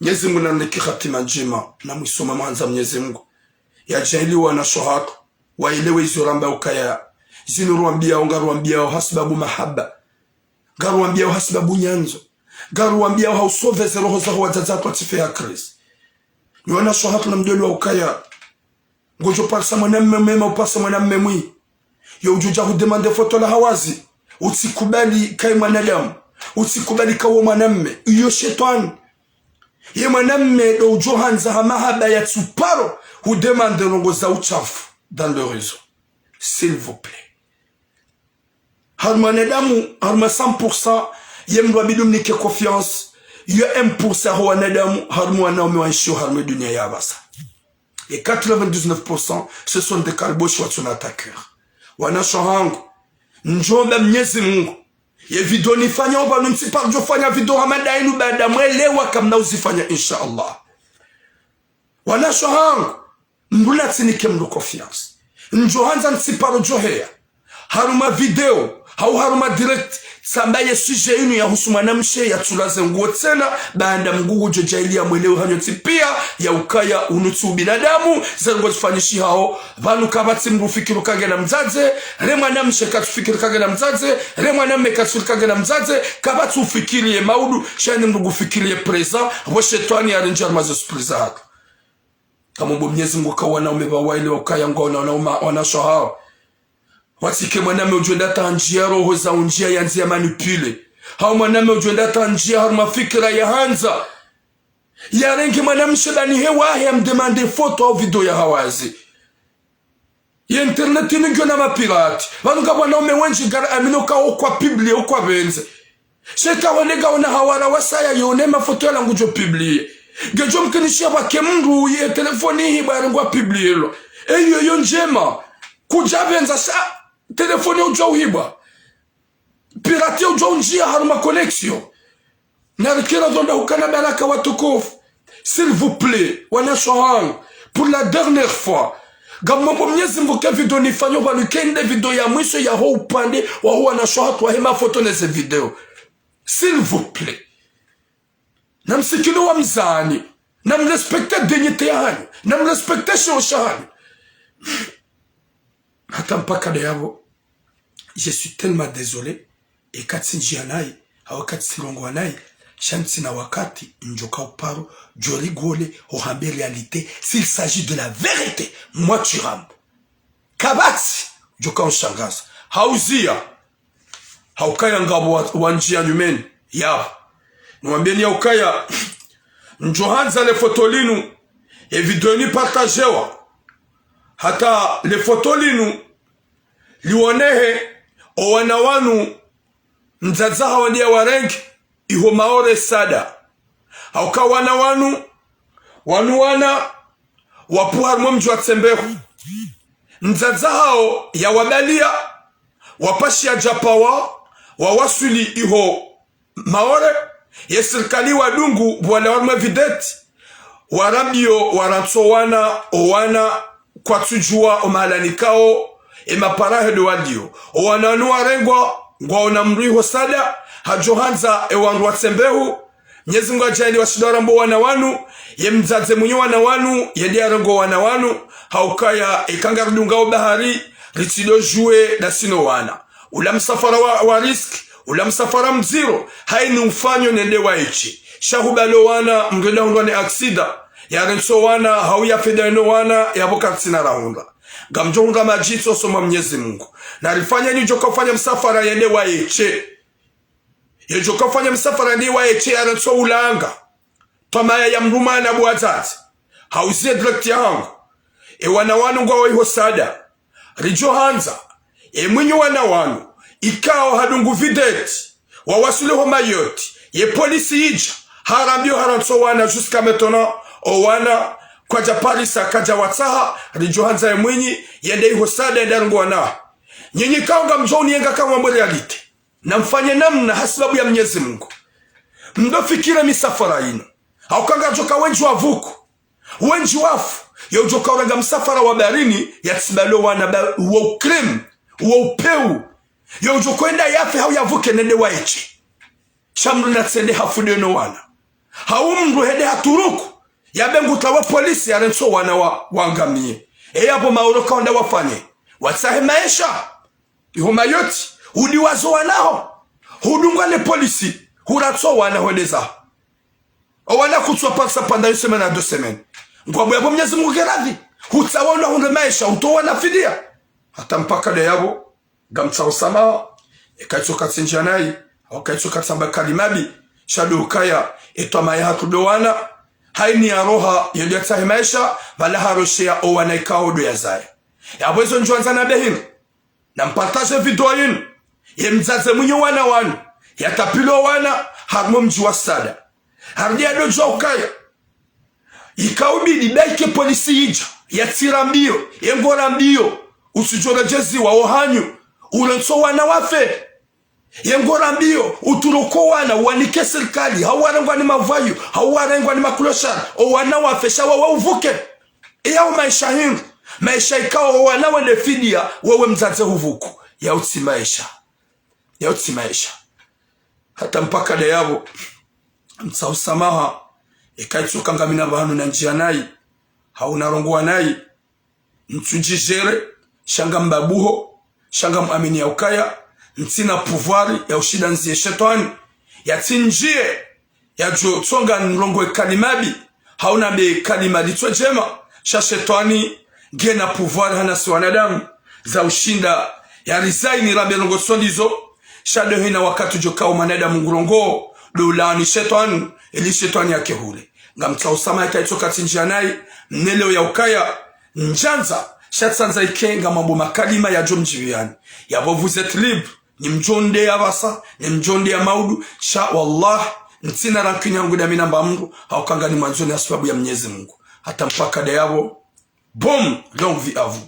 Mwenyezi Mungu naniki khatima njema na mwisoma manza Mwenyezi Mungu ya jahiliwa na shohatu wailewe izo ramba ukaya zinuruambia ongaruambia hasbabu mahaba garuambia hasbabu nyanzo garuambia hausoveze roho za wazazatu atife ya Kristo niona shohatu na mdoli wa ukaya ngojo pasa mwanamme mema upasa mwanamme mwi yo ujuja hudemande foto la hawazi usikubali kai mwanadamu usikubali kawo mwanamme iyo shetani ye mwanamme do ujohanza hamahaba ya tsuparo hudemande rongo za uchafu dans le réseau s'il vous plaît. Harmanadamu harma 100% yemdo bidum nike confiance yo 1% harmanadamu harmo anaume wansho harmo dunia ya basa et 99% ce sont des kalbosh watuna attaqueurs wana shohangu njomba Mwenyezi Mungu ye video nifanya oba nunsipa jo fanya video hamada inu baada mwelewa kamna uzifanya inshallah wana shohangu mbula tinike mdo confiance njohanza nsiparo johea haruma video hau haruma direct sambaye suje inu ya husu mwanamshe ya tulaze nguo tena baada mgugu jojaili ya mwelewe hanyoti pia ya ukaya unutu binadamu zango zifanyishi hao vanu kabati mrufikiru kage na mzaze re mwanamshe katufikiru kage na mzaze re mwanamme katufikiru kage na mzaze kabati ufikiri ye maudu shani mrugu fikiri ye preza wa shetani ya renjar mazos preza hatu kama mbo mnyezi mgu kawana umeba waile ukaya ngona wanasho hao watike mwaname ujuenda tanjia roho za unjia yanzi ya manipule. Hao mwaname ujuenda tanjia haruma fikira ya hanza. Ya rengi mwanamshe bani hewa ya mdemande foto au video ya hawazi. Ya interneti ningyo na mapirati. Wanuka wanaume wenji gara aminoka okwa piblie okwa benze. Sheka wanega wana hawara wasaya yone mafoto ya langujo piblie. Gejo mkinishia wake mngu ye telefoni hii barangwa piblie lo. Eyo yonjema. Kujabenza sa telefone ujwa uhibwa pirate ujwa unjia haruma connexion narikira donda hukana baraka watukufu s'il vous plaît wanashohang pour la dernière fois gamombo mnyezi mbuke video nifanyo walukende video ya mwisho ya ho upande wa huwa nashohat wa hema foto neze video s'il vous plaît na msikino wa mzani na mrespekte dignité hanyu na mrespekte shosha hanyu hata mpaka deyabo je suis tellement désolé et katsi njianai au katsi longwanai shanti na wakati njoka uparo jo rigole ohambe réalité s'il s'agit de la vérité moi tu ram kabati joka onshangaza hauzia haukaya ngabo wa njia nyumeni ya mwambieni haukaya njohanza le fotolinu et video ni partagewa hata le fotolinu liwonehe o wanawanu mzazaha wandia warengi iho maore sada hauka wanawanu wanuwana wapuha mwemju wa tsembehu mzazahao ya wabalia wapashi ya japawa wawasuli iho maore yesirkali wadungu bwana warme videti warabio waransowana owana kwa tujua omalanikao emaparahe do wadio owananu warengwa ngwa onamriho sada hajohanza ewangu watsembehu nyezi mwa jani washidora mbo wanawanu ye mzaze munyo wanawanu yedi arengo wanawanu haukaya ikangarudungao bahari ritido jue na sino wana ula msafara wa riski ula msafara mziro haini ufanyo nende wa ichi shahubalo wana mgenda hundwane aksida ya renso wana hauya fedano wana ya boka tina rahunda gamjonga majito soma mnyezi mungu na rifanya njoka ufanya msafara yende wa ichi yejoka ufanya msafara yende wa ichi ya renso ulanga tomaya ya mruma na buwazati hauzie direkti ya hangu wana wanu ngwa wa iho sada rijo hanza mwenye wana wanu ikao hadungu videti wawasuliho mayoti ye polisi ija harambio haranso wana jusqu'à maintenant o wana kwa japarisa kaja wataha rijohanza mwenye yende iho sada ndarungu wana nyenye kaunga mjoni yenga kama mbo realite na mfanye namna hasibabu ya mnyezi mungu mdofikira misafara ino haukanga joka wenji wavuku wenji wafu ya ujoka uranga msafara wa barini ya tisibalo wana uwa ukrim uwa upeu ya ujokwenda yafe hau yavuke nende wa eche chamru na tsende hafude no wana haumru hede haturuku ya bengu tawa polisi ya renso wana wangamie yapo mauroka wanda wafanye watsahe maesha iho mayoti udiwazo wanao hudungwane polisi huratso wana hodeza owana kutswa paksa panda yusemena na 2 semaines ngwabu yabo mnyezi mungu geradhi hutsawana hunde maisha utowa na fidia hata mpaka de yabo gamtsa usama ekaitsoka tsinjanai wakaitsoka tsamba kalimabi shadu kaya etoma ya tudowana haini ya roha yodi tsahe maisha bala haroshia owana ikaodo ya zaya yabo izo njwanza na behin na mpartage video yinu ye mzaze munyo wana wanu yatapilo wana harmo mji wa sada hardia dojo ukaya ikaubidi baike polisi ija yatira mbio yengora mbio usijora jezi wa ohanyu ulenso wana wafe yengora mbio uturoko wana wanike serikali hawarengwa ni mavayu hawarengwa ni makulosha o wana wafe shawa wa uvuke yao maisha hingu maisha ikao wana wende fidia wewe mzaze huvuku ya utsi maisha hata mpaka da yabo mtsa usamaha ikaitsuka ngamina bantu na njia nayi hauna rongoa nayi mtujijere shanga mbabuho shanga muamini ya ukaya ntina pouvoir ya ushida nzie shetani ya tinjie ya jo tsonga nrongo kalimabi hauna be kalima litwa jema sha shetani gena pouvoir hana si wanadamu za ushinda ya rizaini rabi rongo sondizo shado hina wakati jokao manadamu ngurongo doulani shetani ili shetani yake hule ngamtsa usama ikaitoka tinjia nayi mneleo ya ukaya njanza shatsanza ikenga mambo makalima ya jomjiviani yabo vous êtes libre ni mjonde ya basa ni mjonde ya maudu sha wallah ntina rankini yangu da minamba Mungu haukanga ni mwanzoni ya sababu ya Mwenyezi Mungu hata mpaka da yabo bom longue vie à vous.